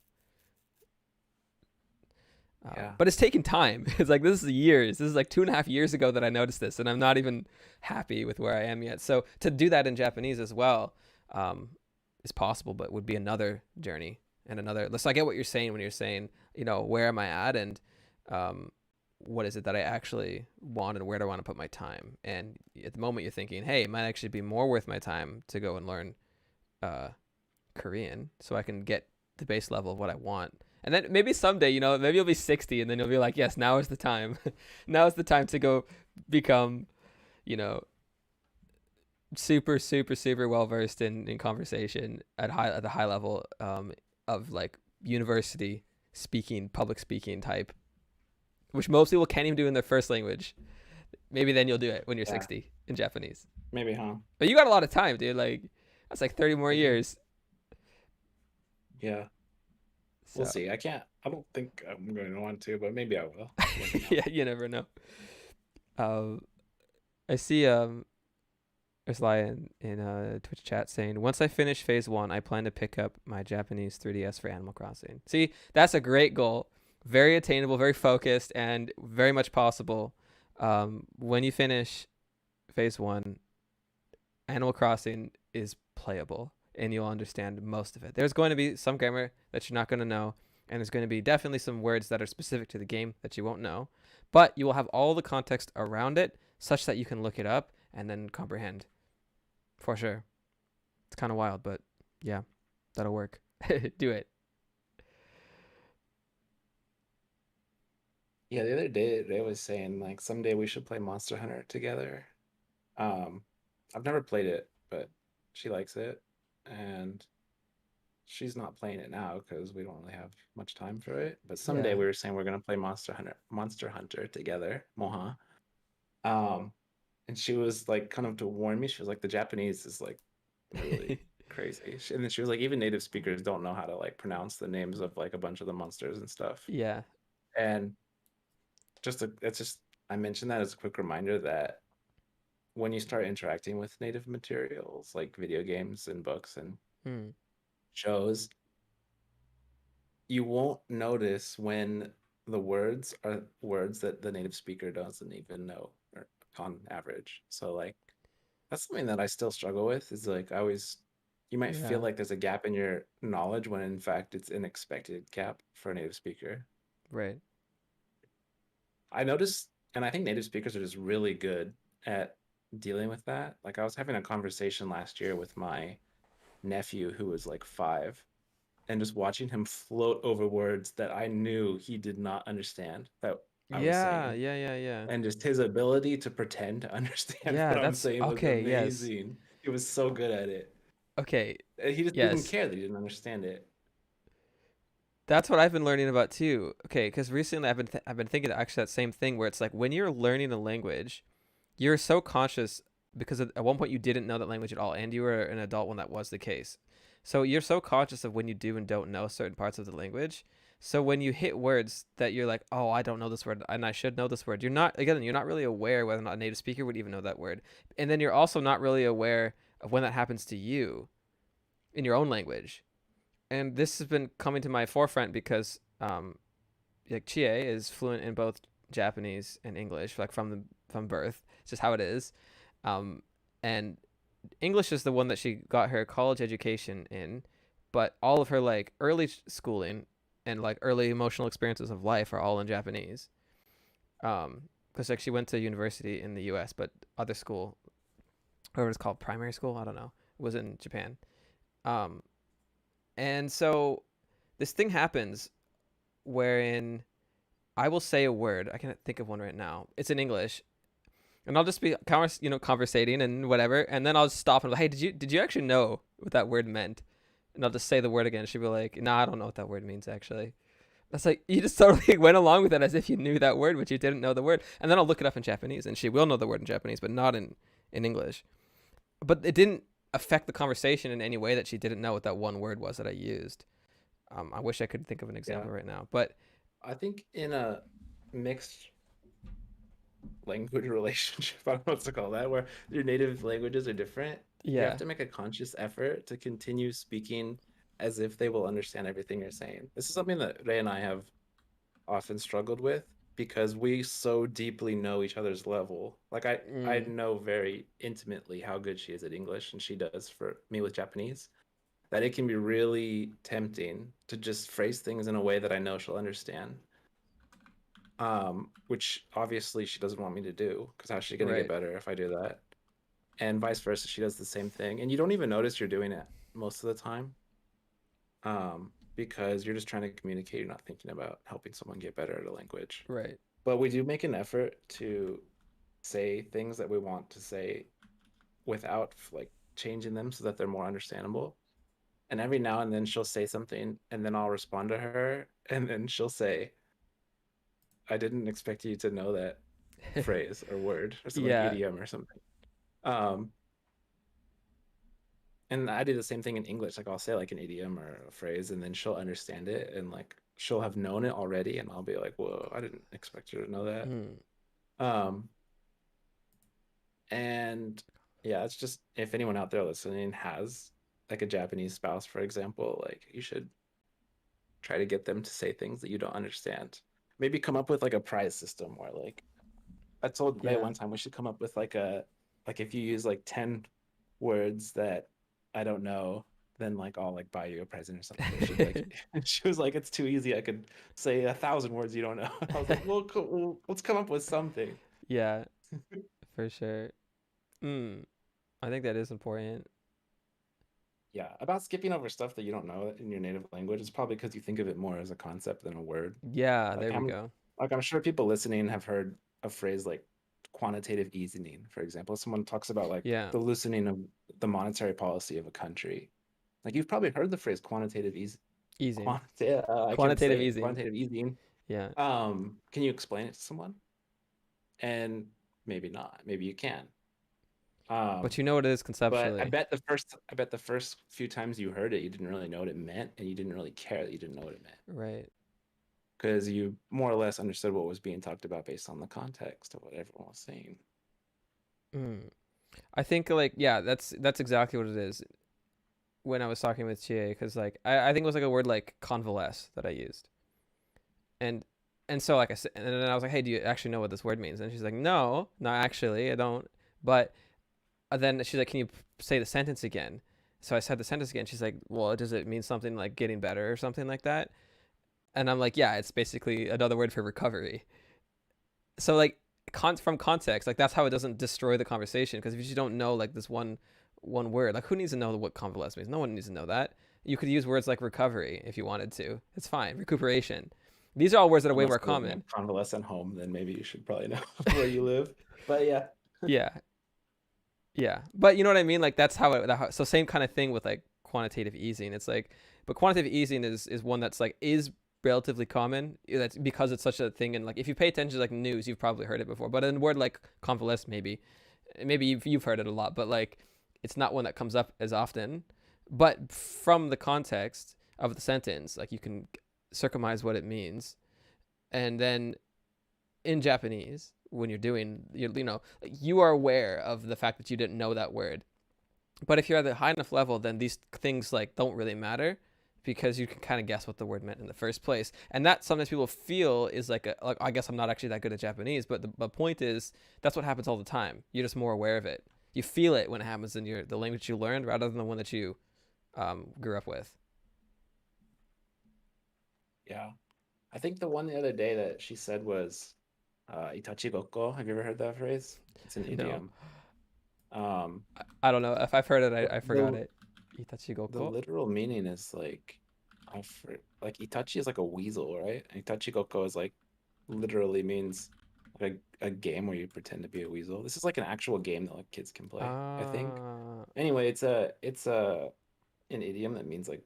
Yeah. But it's taking time. It's like this is years. This is like 2.5 years ago that I noticed this, and I'm not even happy with where I am yet. So to do that in Japanese as well is possible, but would be another journey and another. So I get what you're saying when you're saying, where am I at, and what is it that I actually want, and where do I want to put my time? And at the moment, you're thinking, hey, it might actually be more worth my time to go and learn Korean, so I can get the base level of what I want. And then maybe someday, maybe you'll be 60 and then you'll be like, yes, now is the time. Now is the time to go become, super, super, super well versed in conversation at the high level of like university speaking, public speaking type, which most people can't even do in their first language. Maybe then you'll do it when you're 60 in Japanese. Maybe, huh? But you got a lot of time, dude. Like that's like 30 more years. Yeah. So. We'll see. I don't think I'm going to want to, but maybe I will. Yeah, you never know. I see there's Lion in Twitch chat saying, once I finish phase 1, I plan to pick up my Japanese 3DS for Animal Crossing. See, that's a great goal. Very attainable, very focused, and very much possible. When you finish phase 1, Animal Crossing is playable, and you'll understand most of it. There's going to be some grammar that you're not going to know, and there's going to be definitely some words that are specific to the game that you won't know, but you will have all the context around it such that you can look it up and then comprehend. For sure. It's kind of wild, but yeah, that'll work. Do it. Yeah, the other day they was saying like someday we should play Monster Hunter together. I've never played it, but she likes it, and she's not playing it now because we don't really have much time for it. But someday Yeah. we were saying we're gonna play Monster Hunter together, Moha. Um, and she was like kind of to warn me. She was like, the Japanese is like really crazy. And then she was like, even native speakers don't know how to like pronounce the names of like a bunch of the monsters and stuff. Yeah. And it's just I mentioned that as a quick reminder that when you start interacting with native materials like video games and books and shows, you won't notice when the words are words that the native speaker doesn't even know on average. So like that's something that I still struggle with, is like you might feel like there's a gap in your knowledge when in fact it's an expected gap for a native speaker. Right. I noticed, and I think native speakers are just really good at dealing with that. Like I was having a conversation last year with my nephew who was like 5, and just watching him float over words that I knew he did not understand that I was saying. Yeah. And just his ability to pretend to understand Yeah, what I'm that's saying was okay. Yes. amazing. He was so good at it. Okay. And he just didn't Yes. care that he didn't understand it. That's what I've been learning about too. Okay, because recently I've been thinking actually that same thing where it's like when you're learning a language, you're so conscious because at one point you didn't know that language at all, and you were an adult when that was the case. So you're so conscious of when you do and don't know certain parts of the language. So when you hit words that you're like, oh, I don't know this word and I should know this word, you're not really aware whether or not a native speaker would even know that word. And then you're also not really aware of when that happens to you in your own language. And this has been coming to my forefront because like Chie is fluent in both Japanese and English, like from birth. It's just how it is. And English is the one that she got her college education in, but all of her like early schooling and like early emotional experiences of life are all in Japanese. Because like she went to university in the U.S., but other school, whatever it's called, primary school, I don't know, was in Japan. And so this thing happens wherein I will say a word. I can't think of one right now. It's in English. And I'll just be conversating and whatever, and then I'll just stop and be like, hey, did you actually know what that word meant? and I'll just say the word again. She'll be like, "Nah, I don't know what that word means actually." That's like you just totally went along with it as if you knew that word, but you didn't know the word. And then I'll look it up in Japanese, and she will know the word in Japanese, but not in English. But it didn't affect the conversation in any way that she didn't know what that one word was that I used. I wish I could think of an Yeah. example right now, but I think in a mixed language relationship, I don't know what to call that, where your native languages are different, you have yeah, to make a conscious effort to continue speaking as if they will understand everything you're saying. This is something that Ray and I have often struggled with because we so deeply know each other's level. Like I mm, know very intimately how good she is at English and she does for me with Japanese, that it can be really tempting to just phrase things in a way that I know she'll understand. Which obviously she doesn't want me to do because how's she going to get right, better if I do that? And vice versa, she does the same thing, and you don't even notice you're doing it most of the time, because you're just trying to communicate. You're not thinking about helping someone get better at a language. right, But we do make an effort to say things that we want to say without like changing them so that they're more understandable. And every now and then she'll say something, and then I'll respond to her, and then she'll say, "I didn't expect you to know that phrase or word or some like yeah, idiom or something." Um, and I do the same thing in English. Like I'll say like an idiom or a phrase, and then she'll understand it, and like she'll have known it already, and I'll be like, "Whoa, I didn't expect you to know that." mm, Um, and yeah, it's just if anyone out there listening has like a Japanese spouse, for example, like you should try to get them to say things that you don't understand. Maybe come up with like a prize system where like I told Ray yeah, one time we should come up with like if you use like 10 words that I don't know, then like I'll like buy you a present or something. But she'd be like, she was like, it's too easy. I could say 1,000 words you don't know. I was like, well, cool. Let's come up with something. yeah, for sure. Mm, I think that is important. Yeah, about skipping over stuff that you don't know in your native language is probably because you think of it more as a concept than a word. Yeah, Like there we go. I'm sure people listening have heard a phrase like quantitative easing, for example. Someone talks about like Yeah, the loosening of the monetary policy of a country. Like you've probably heard the phrase easing, I can't quantitative say it, easing. quantitative easing. Yeah, Can you explain it to someone? And maybe not. Maybe you can. but Um, you know what it is but conceptually, I bet the first few times you heard it, you didn't really know what it meant, and you didn't really care that you didn't know what it meant right? because you more or less understood what was being talked about based on the context of what everyone was saying. Mm. I think like yeah, that's exactly what it is. When I was talking with Chie, because like I think it was like a word like convalesce that I used, and so like I said, and then I was like, hey, do you actually know what this word means? And she's like, no, not actually, I don't. But then she's like, can you say the sentence again? So I said the sentence again. She's like, well, does it mean something like getting better or something like that? And I'm like, yeah, it's basically another word for recovery. So like from context, like that's how it doesn't destroy the conversation. Because if you just don't know like this one word, like who needs to know what convalesce means? No one needs to know that. You could use words like recovery if you wanted to. It's fine. Recuperation. These are all words that are way Unless more you live in a common. convalescent home, then maybe you should probably know where you live. But yeah, Yeah, yeah. But you know what I mean? Like that's how it. So same kind of thing with like quantitative easing. It's like, but quantitative easing is one that's like is relatively common. That's because it's such a thing. And like if you pay attention to like news, you've probably heard it before. But in a word like convalesce, maybe you've heard it a lot. But like it's not one that comes up as often. But from the context of the sentence, like you can circumcise what it means, and then in Japanese when you're doing you know you are aware of the fact that you didn't know that word. But if you're at a high enough level, then these things like don't really matter because you can kind of guess what the word meant in the first place. And that sometimes people feel is like I guess I'm not actually that good at Japanese, but the point is that's what happens all the time. You're just more aware of it. You feel it when it happens in the language you learned rather than the one that you grew up with. yeah. I think the one the other day that she said was itachi gokko. Have you ever heard that phrase? It's an No, idiom. Um, I don't know if I've heard it. the I forgot the, it. the Itachigoko. literal meaning is like like itachi is like a weasel, right? And itachi gokko is like literally means like a game where you pretend to be a weasel. This is like an actual game that like kids can play, I think. Ah, Anyway, it's a an idiom that means like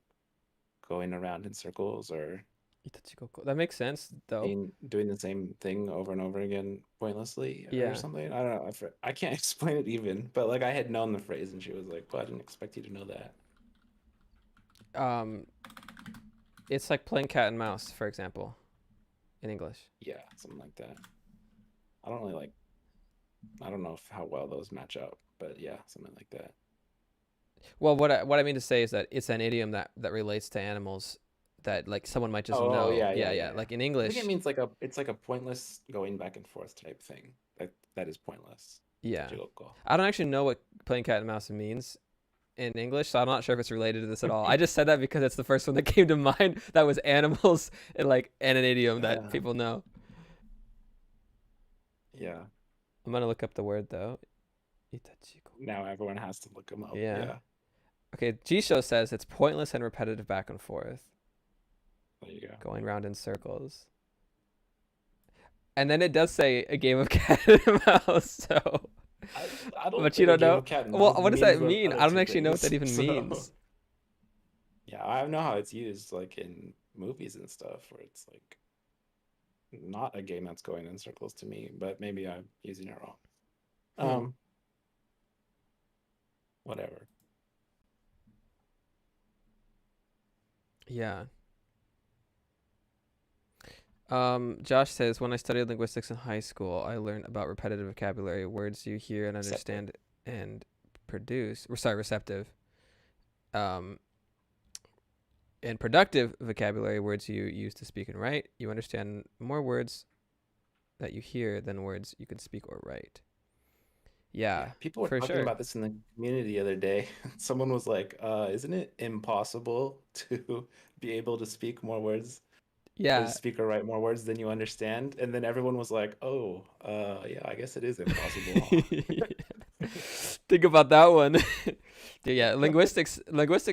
going around in circles or Itachikoko. That makes sense though. being doing the same thing over and over again pointlessly or Yeah. something. I don't know. I can't explain it even, but like I had known the phrase and she was like, "Well, I didn't expect you to know that." Um, it's like playing cat and mouse, for example, in English. Yeah, something like that. I don't really like. I don't know how well those match up, but yeah, something like that. Well, what I mean to say is that it's an idiom that relates to animals that like someone might just Oh know. yeah, Yeah, yeah, yeah, yeah. yeah. Like in I think it English, means like a pointless going back and forth type thing. That is pointless. yeah. Tachigoko. I don't actually know what playing cat and mouse means in English, so I'm not sure if it's related to this at all. I just said that because it's the first one that came to mind that was animals and like and an idiom that Uh, people know. yeah. I'm gonna look up the word though. Itachiko. Now everyone has to look them up. Yeah. Yeah. Okay, Jisho says it's pointless and repetitive back and forth, There you go. going round in circles. And then it does say a game of cat and mouse, so I, I don't but you think a don't game know. of cat and Well, mouse what does means that the mean? other I don't two actually know what things. that even So means. yeah, I know how it's used like in movies and stuff where it's like not a game that's going in circles to me, but maybe I'm using it wrong. Hmm. Um, whatever. Yeah. Josh says, when I studied linguistics in high school, I learned about repetitive vocabulary, words you hear and Accepted. understand and produce. Or sorry, receptive. Um, and productive vocabulary, words you use to speak and write. You understand more words that you hear than words you can speak or write. Yeah, Yeah, people were for talking sure. about this in the community the other day. Someone was like, isn't it impossible to be able to speak more words or Yeah. speak or write more words than you understand?" And then everyone was like, "Oh, yeah, I guess it is impossible, Think about that one. Dude, yeah, linguistics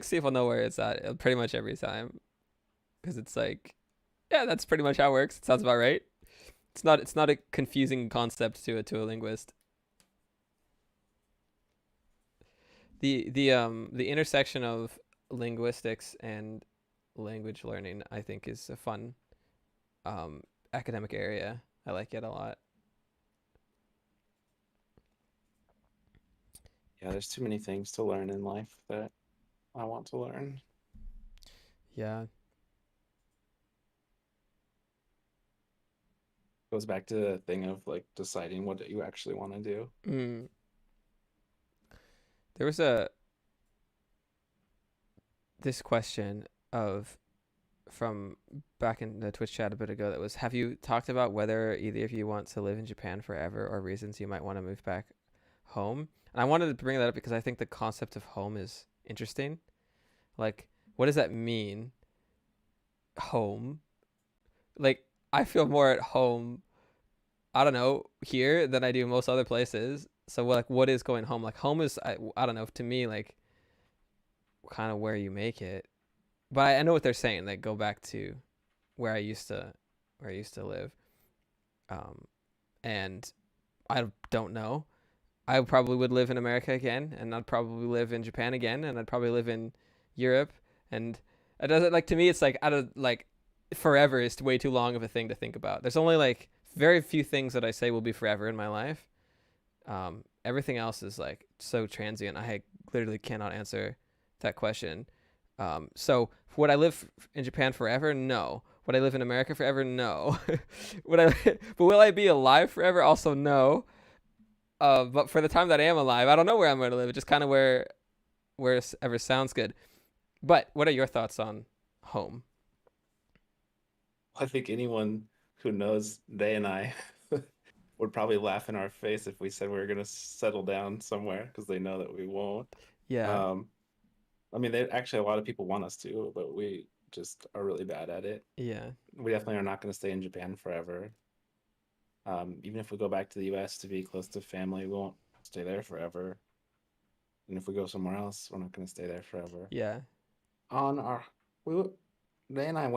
people know where it's at pretty much every time because it's like, yeah, that's pretty much how it works. It sounds about right. It's not a confusing concept to a linguist. The intersection of linguistics and language learning, I think, is a fun academic area. I like it a lot. Yeah, there's too many things to learn in life that I want to learn. Yeah. Goes back to the thing of like deciding what you actually want to do. Mm. There was a this question of from back in the Twitch chat a bit ago that was, have you talked about whether either of you want to live in Japan forever or reasons you might want to move back home? And I wanted to bring that up because I think the concept of home is interesting. Like, what does that mean? Home? Like, I feel more at home, I don't know, here than I do most other places. So, like, what is going home? Like, home is, I don't know, to me, like, kind of where you make it. But I know what they're saying. Like, go back to where I used to, where I used to live. Um, and I don't know. I probably would live in America again, and I'd probably live in Japan again, and I'd probably live in Europe. And it doesn't like to me. It's like I don't like forever is way too long of a thing to think about. There's only like very few things that I say will be forever in my life. Everything else is like so transient. I literally cannot answer that question. So would I live in Japan forever? No. Would I live in America forever? No. would I? But will I be alive forever? Also no. But for the time that I am alive, I don't know where I'm going to live. It's just kind of wherever sounds good. But what are your thoughts on home? I think anyone who knows they and I would probably laugh in our face if we said we were going to settle down somewhere because they know that we won't. Yeah, Um, I mean, they actually a lot of people want us to, but we just are really bad at it. yeah, We definitely are not going to stay in Japan forever. Even if we go back to the US to be close to family, we won't stay there forever. And if we go somewhere else, we're not going to stay there forever. yeah. On our, we They and I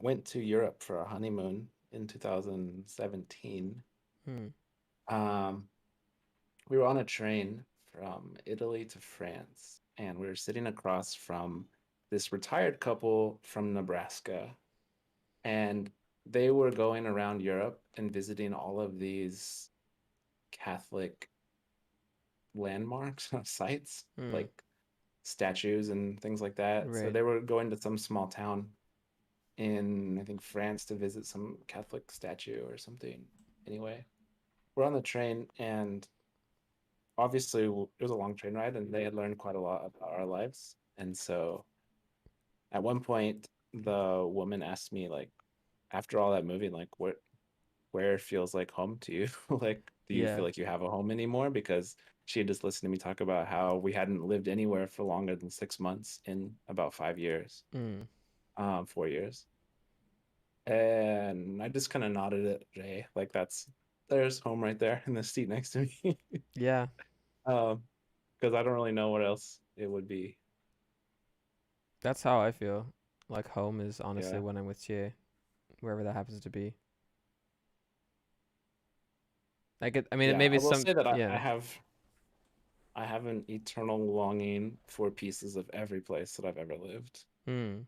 went to Europe for our honeymoon in 2017. Hmm. Um, we were on a train from Italy to France. and we were sitting across from this retired couple from Nebraska, and they were going around Europe and visiting all of these Catholic landmarks, sites, Hmm. like statues and things like that. So Right. they were going to some small town in, I think, France to visit some Catholic statue or something. Anyway, we're on the train, and obviously it was a long train ride, and they had learned quite a lot about our lives. And so at one point, the woman asked me, like, after all that moving, like, where feels like home to you? Like, do you Yeah. feel like you have a home anymore? Because she had just listened to me talk about how we hadn't lived anywhere for longer than 6 months in about 5 years, Hmm. 4 years. And I just kind of nodded at Jay, like there's home right there in the seat next to me. Yeah. um, because I don't really know what else it would be. That's how I feel. Like home is honestly Yeah, when I'm with Jay, wherever that happens to be. I mean, it yeah. maybe I will some. say that Yeah. I have an eternal longing for pieces of every place that I've ever lived. Hmm.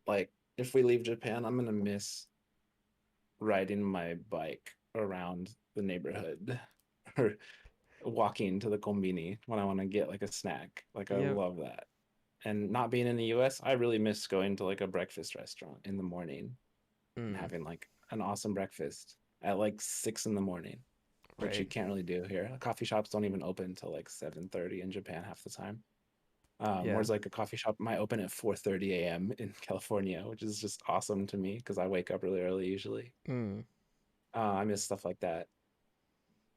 Like if we leave Japan, I'm gonna miss riding my bike around the neighborhood or walking to the kombini when I want to get like a snack. Like I Yep. love that. And not being in the US, I really miss going to like a breakfast restaurant in the morning and Hmm. having like an awesome breakfast at like 6 in the morning, which you Right. can't really do here. Coffee shops don't even open until like 7:30 in Japan half the time. Yeah. Whereas like a coffee shop might open at 4:30 a.m. in California, which is just awesome to me because I wake up really early usually. Hmm. I miss stuff like that.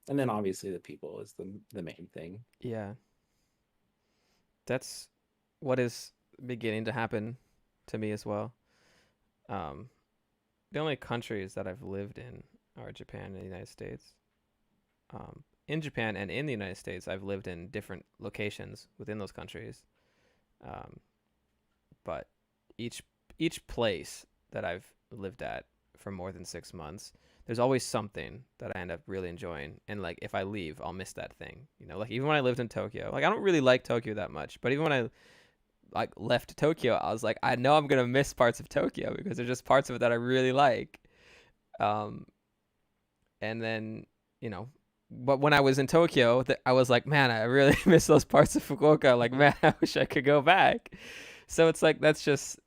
And then obviously the people is the main thing. Yeah. That's what is beginning to happen to me as well. Um, the only countries that I've lived in are Japan and the United States. In Japan and in the United States, I've lived in different locations within those countries. Um, but each each place that I've lived at for more than 6 months, there's always something that I end up really enjoying. And like if I leave, I'll miss that thing. You know, like even when I lived in Tokyo, like I don't really like Tokyo that much, but even when I like left Tokyo, I was like, I know I'm gonna miss parts of Tokyo because there's just parts of it that I really like. Um, and then you know, but when I was in Tokyo, I was like, man, I really miss those parts of Fukuoka. Like, man, I wish I could go back. So it's like that's just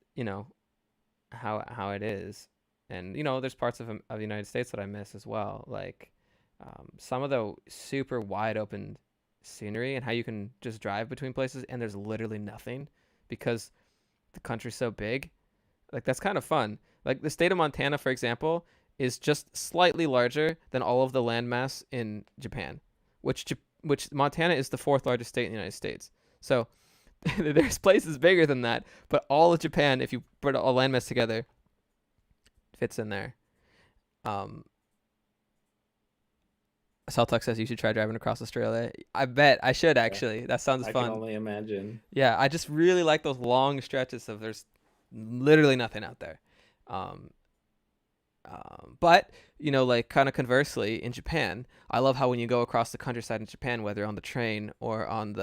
how it is, and there's parts of the United States that I miss as well, like some of the super wide open scenery and how you can just drive between places and there's literally nothing because the country's so big. Like that's kind of fun. Like the state of Montana, for example, is just slightly larger than all of the landmass in Japan, which Montana is the fourth largest state in the United States. So there's places bigger than that, but all of Japan, if you put all landmass together, fits in there. Um, Saltuck says you should try driving across Australia. I bet I should Yeah, actually. That sounds I can fun. only imagine. Yeah, I just really like those long stretches of there's literally nothing out there. Um, but like kind of conversely, in Japan, I love how when you go across the countryside in Japan, whether on the train or on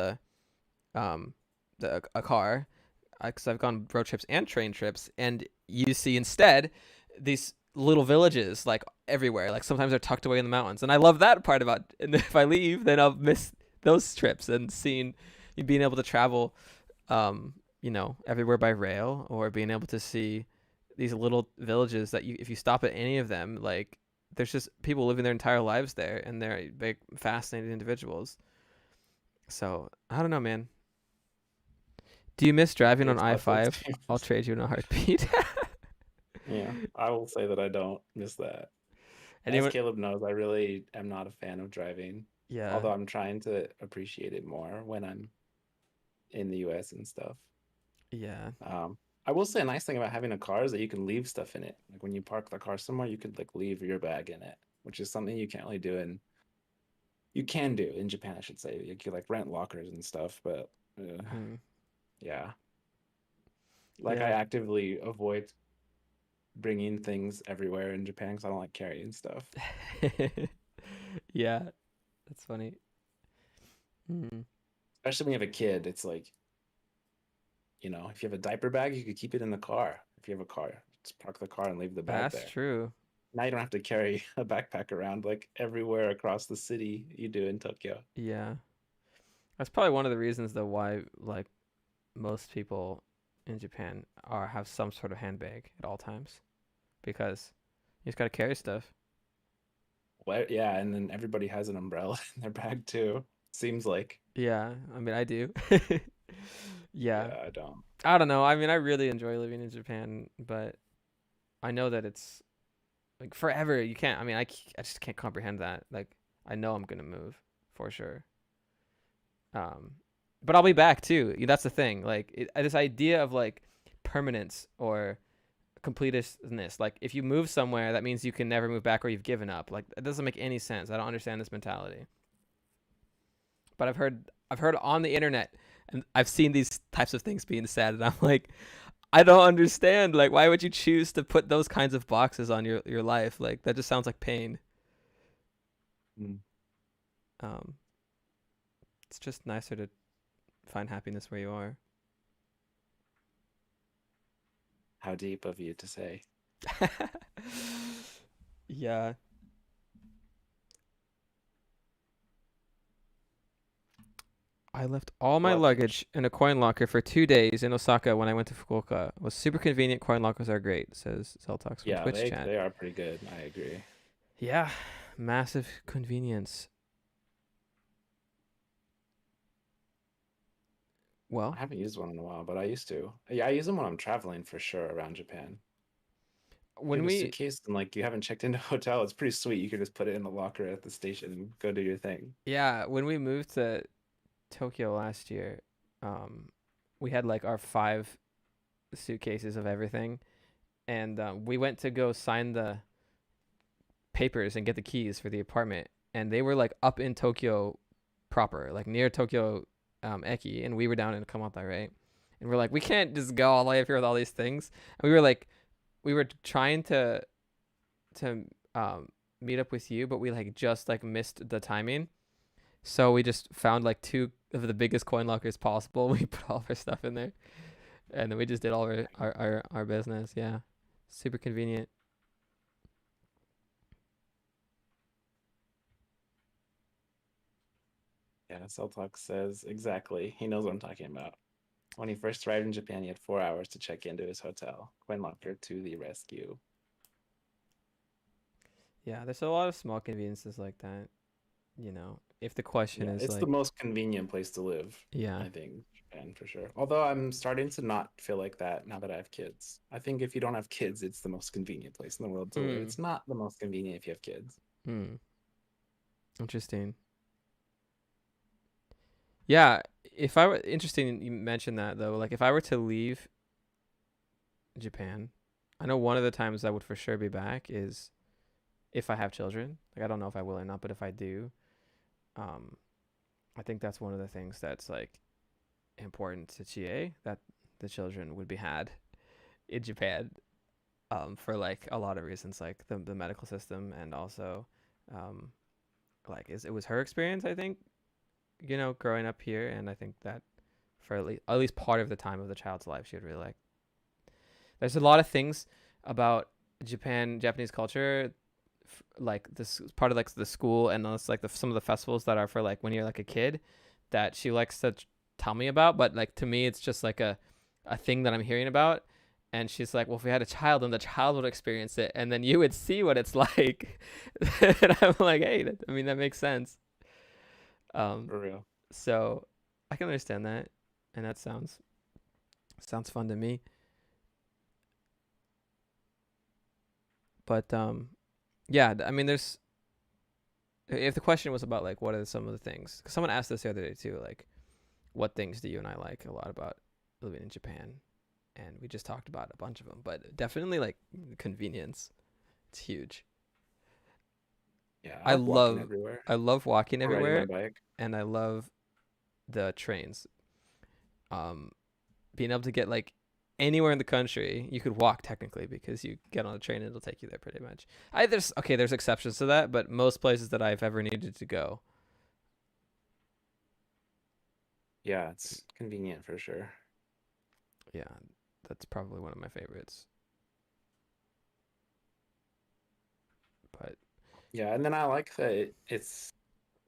um, a car, because I've gone road trips and train trips, and you see instead these little villages like everywhere. Like sometimes they're tucked away in the mountains, and I love that part about. And if I leave, then I'll miss those trips and seeing, being able to travel, everywhere by rail or being able to see these little villages that if you stop at any of them, like there's just people living their entire lives there, and they're big, fascinating individuals. So I don't know, man. Do you miss driving on There's I lots of 5? I'll experience. trade you in a heartbeat. Yeah, I will say that I don't miss that. As Anyone? Caleb knows, I really am not a fan of driving, Yeah, although I'm trying to appreciate it more when I'm in the US and stuff. yeah, Um, I will say a nice thing about having a car is that you can leave stuff in it. Like when you park the car somewhere, you could like leave your bag in it, which is something you can't really do you can do in Japan, I should say. You can like rent lockers and stuff, but mm, yeah, like I yeah, actively avoid bringing things everywhere in Japan because I don't like carrying stuff. yeah. That's funny. Mm. especially when you have a kid. It's like, if you have a diaper bag, you could keep it in the car. If you have a car, just park the car and leave the bag That's there. true. Now you don't have to carry a backpack around like everywhere across the city you do in Tokyo. Yeah. That's probably one of the reasons though why like most people in Japan are have some sort of handbag at all times because you just gotta carry stuff. What? Yeah, and then everybody has an umbrella in their bag too. Seems like. Yeah, I mean I do. Yeah, Yeah, I don't. I don't know. I mean I really enjoy living in Japan, but I know that it's like forever. You can't. I mean I just can't comprehend that. Like I know I'm gonna move for sure. Um, but I'll be back too. That's the thing. Like this idea of like permanence or completeness. Like if you move somewhere, that means you can never move back or you've given up. Like it doesn't make any sense. I don't understand this mentality. But I've heard on the internet and I've seen these types of things being said, and I'm like, I don't understand. Like why would you choose to put those kinds of boxes on your life? Like that just sounds like pain. Mm. Um, it's just nicer to find happiness where you are. How deep of you to say. Yeah. I left all my Well, I think luggage in a coin locker for 2 days in Osaka when I went to Fukuoka. It was super convenient. Coin lockers are great, says Zeltox from yeah, Twitch they chat. they are pretty good. I agree. Yeah, massive convenience. I Well, haven't used one in a while, but I used to. Yeah, I use them when I'm traveling for sure around Japan. If you when have a we, suitcase and like you haven't checked into a hotel, it's pretty sweet. You can just put it in the locker at the station and go do your thing. yeah, when we moved to Tokyo last year, um, we had like our 5 suitcases of everything, and we went to go sign the papers and get the keys for the apartment, and they were like up in Tokyo proper, like near Tokyo Eki, and we were down in Kamata, right? And we're like, we can't just go all the way up here with all these things. And we were like, we were trying to meet up with you, but we like just like missed the timing. So we just found like 2 of the biggest coin lockers possible. We put all of our stuff in there, and then we just did all our business. Yeah, super convenient. Yeah, Celtalk says exactly. He knows what I'm talking about. When he first arrived in Japan, he had 4 hours to check into his hotel. Coin locker to the rescue. Yeah, there's a lot of small conveniences like that. If the question Yeah, is it's the like, most convenient place to live, yeah, I think, Japan for sure. Although I'm starting to not feel like that now that I have kids. I think if you don't have kids, it's the most convenient place in the world to live. hmm, It's not the most convenient if you have kids. hmm, interesting. Yeah, if I were interesting, you mentioned that though. Like, if I were to leave Japan, I know one of the times I would for sure be back is if I have children. Like, I don't know if I will or not, but if I do, um, I think that's one of the things that's like important to Chie, that the children would be had in Japan, for like a lot of reasons, like the medical system, and also, um, like it was her experience. I think growing up here, and I think that for at least part of the time of the child's life, she would really like. There's a lot of things about Japanese culture, like this part of like the school and also like some of the festivals that are for like when you're like a kid, that she likes to tell me about. But like to me, it's just like a thing that I'm hearing about. And she's like, well, if we had a child, then the child would experience it, and then you would see what it's like. And I'm like, hey, I mean, that makes sense. Um, For real. so I can understand that, and that sounds fun to me. But yeah, I mean, there's if the question was about like what are some of the things, 'cause someone asked this the other day too, like what things do you and I like a lot about living in Japan, and we just talked about a bunch of them, but definitely like convenience. It's huge. Yeah, I I like walking love everywhere I love walking or riding my everywhere, bike. and I love the trains. Um, being able to get like anywhere in the country, you could walk technically because you get on a train and it'll take you there pretty much. There's exceptions to that, but most places that I've ever needed to go, Yeah, it's convenient for sure. Yeah, that's probably one of my favorites. But Yeah, and then I like that it's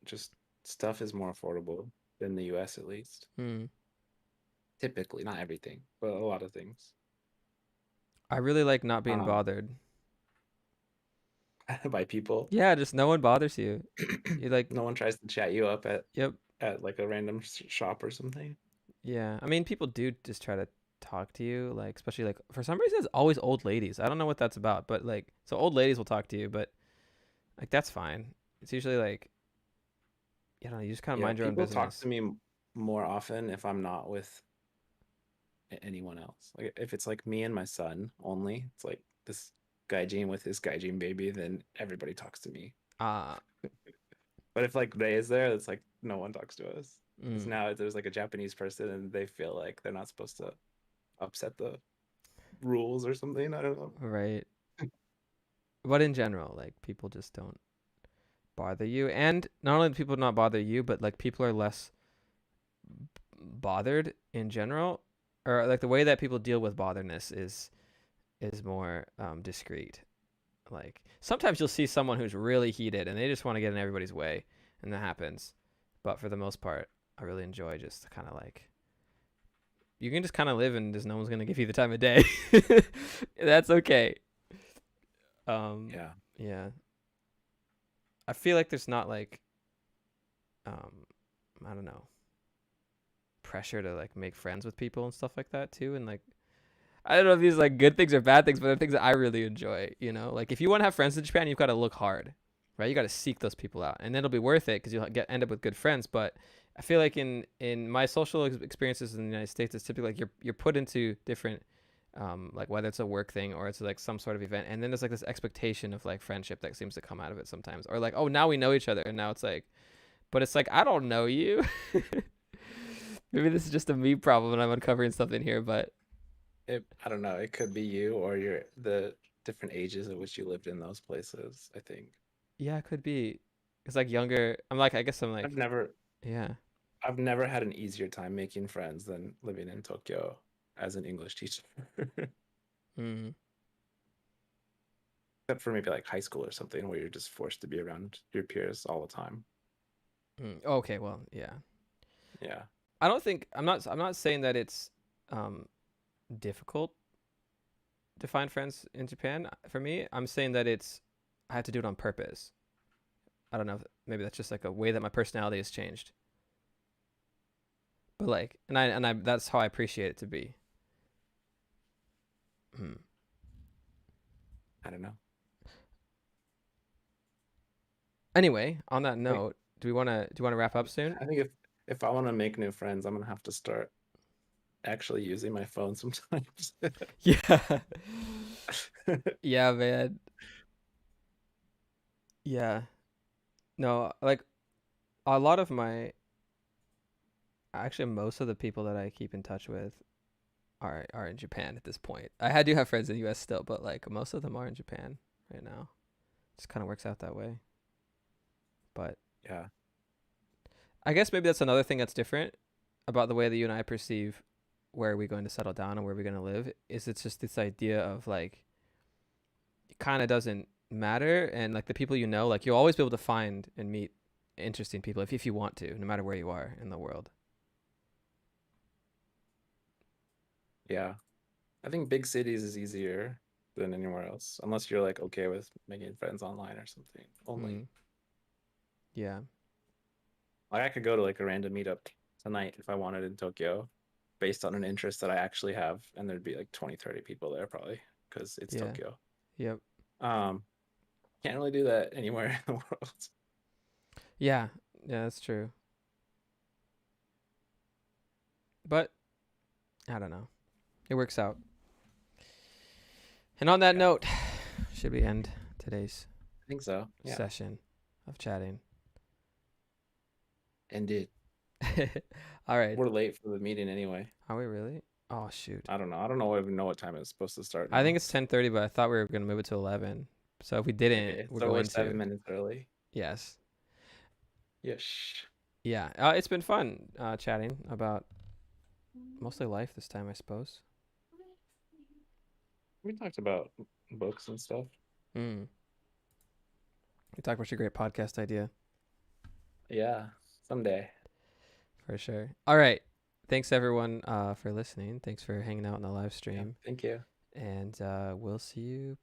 just stuff is more affordable than the US at least. mm, Typically, not everything, but a lot of things. I really like not being Um, bothered. by people. Yeah, just no one bothers you. You like, No one tries to chat you up yep, at like a random shop or something. yeah. I mean, people do just try to talk to you, like especially like for some reason it's always old ladies. I don't know what that's about, but like so old ladies will talk to you, but like that's fine. It's usually like you know, you just kind of Yeah, mind your own people talk business. to me more often if I'm not with anyone else. Like if it's like me and my son only, it's like this gaijin with his gaijin baby, then everybody talks to me. Uh But if like Ray is there, it's like no one talks to us. Because mm, now there's like a Japanese person and they feel like they're not supposed to upset the rules or something. I don't know. right. But in general, like people just don't bother you, and not only do people not bother you, but like people are less bothered in general, or like the way that people deal with botherness is more discreet. Like sometimes you'll see someone who's really heated and they just want to get in everybody's way, and that happens. But for the most part, I really enjoy just kind of like you can just kind of live and just no one's gonna give you the time of day. That's okay. Um, Yeah. yeah, I feel like there's not like um, I don't know pressure to like make friends with people and stuff like that too, and like I don't know if these are like good things or bad things, but they're things that I really enjoy. You know, like if you want to have friends in Japan, you've got to look hard, right? You got to seek those people out, and then it'll be worth it because you'll end up with good friends. But I feel like in my social experiences in the United States, it's typically like you're put into different, like whether it's a work thing or it's like some sort of event, and then there's like this expectation of like friendship that seems to come out of it sometimes, or like oh now we know each other, and now it's like, but it's like I don't know you. Maybe this is just a me problem, and I'm uncovering something here, but I don't know. It could be you or the different ages at which you lived in those places, I think. yeah, it could be. It's like younger. I'm like, I guess I'm I've like, never yeah. I've never had an easier time making friends than living in Tokyo as an English teacher. Mm, Except for maybe like high school or something where you're just forced to be around your peers all the time. Okay, well, yeah. Yeah. I don't think I'm not saying that it's um difficult to find friends in Japan for me. I'm saying that it's I have to do it on purpose. I don't know. Maybe that's just like a way that my personality has changed. But like, and I that's how I appreciate it to be. Hmm. I don't know. Anyway, on that Like note, do you want to wrap up soon? I think if I want to make new friends, I'm gonna have to start actually using my phone sometimes. Yeah. Yeah, man. Yeah. No, like a lot of my actually most of the people that I keep in touch with are in Japan at this point. I do have friends in the US still, but like most of them are in Japan right now. Just kind of works out that way. But Yeah. I guess maybe that's another thing that's different about the way that you and I perceive where are we going to settle down and where are we going to live is it's just this idea of like it kind of doesn't matter and like the people you know like you'll always be able to find and meet interesting people if you want to no matter where you are in the world. Yeah. I think big cities is easier than anywhere else, unless you're like okay with making friends online or something only. Mm, yeah. Like I could go to like a random meetup tonight if I wanted in Tokyo based on an interest that I actually have, and there'd be like 20, 30 people there probably because it's Yeah. Tokyo. Yep. Um, can't really do that anywhere in the world. Yeah. Yeah, that's true. But I don't know. It works out. And on that Yeah, note, should we end today's I think so. Yeah, session of chatting? indeed. All right. We're late for the meeting anyway. Are we really? Oh shoot. I don't know. I don't know even know what time it's supposed to start I think now. it's 10:30, but I thought we were gonna move it to 11. So if we Okay, didn't, we're so we're going to. 7 minutes early. Yes. Yes. Yeah, it's been fun chatting about mostly life this time, I suppose. We talked about books and stuff. Mm. We talked about your great podcast idea Yeah, someday. for sure. All right. Thanks everyone for listening. Thanks for hanging out in the live Yeah, stream. thank you. And we'll see you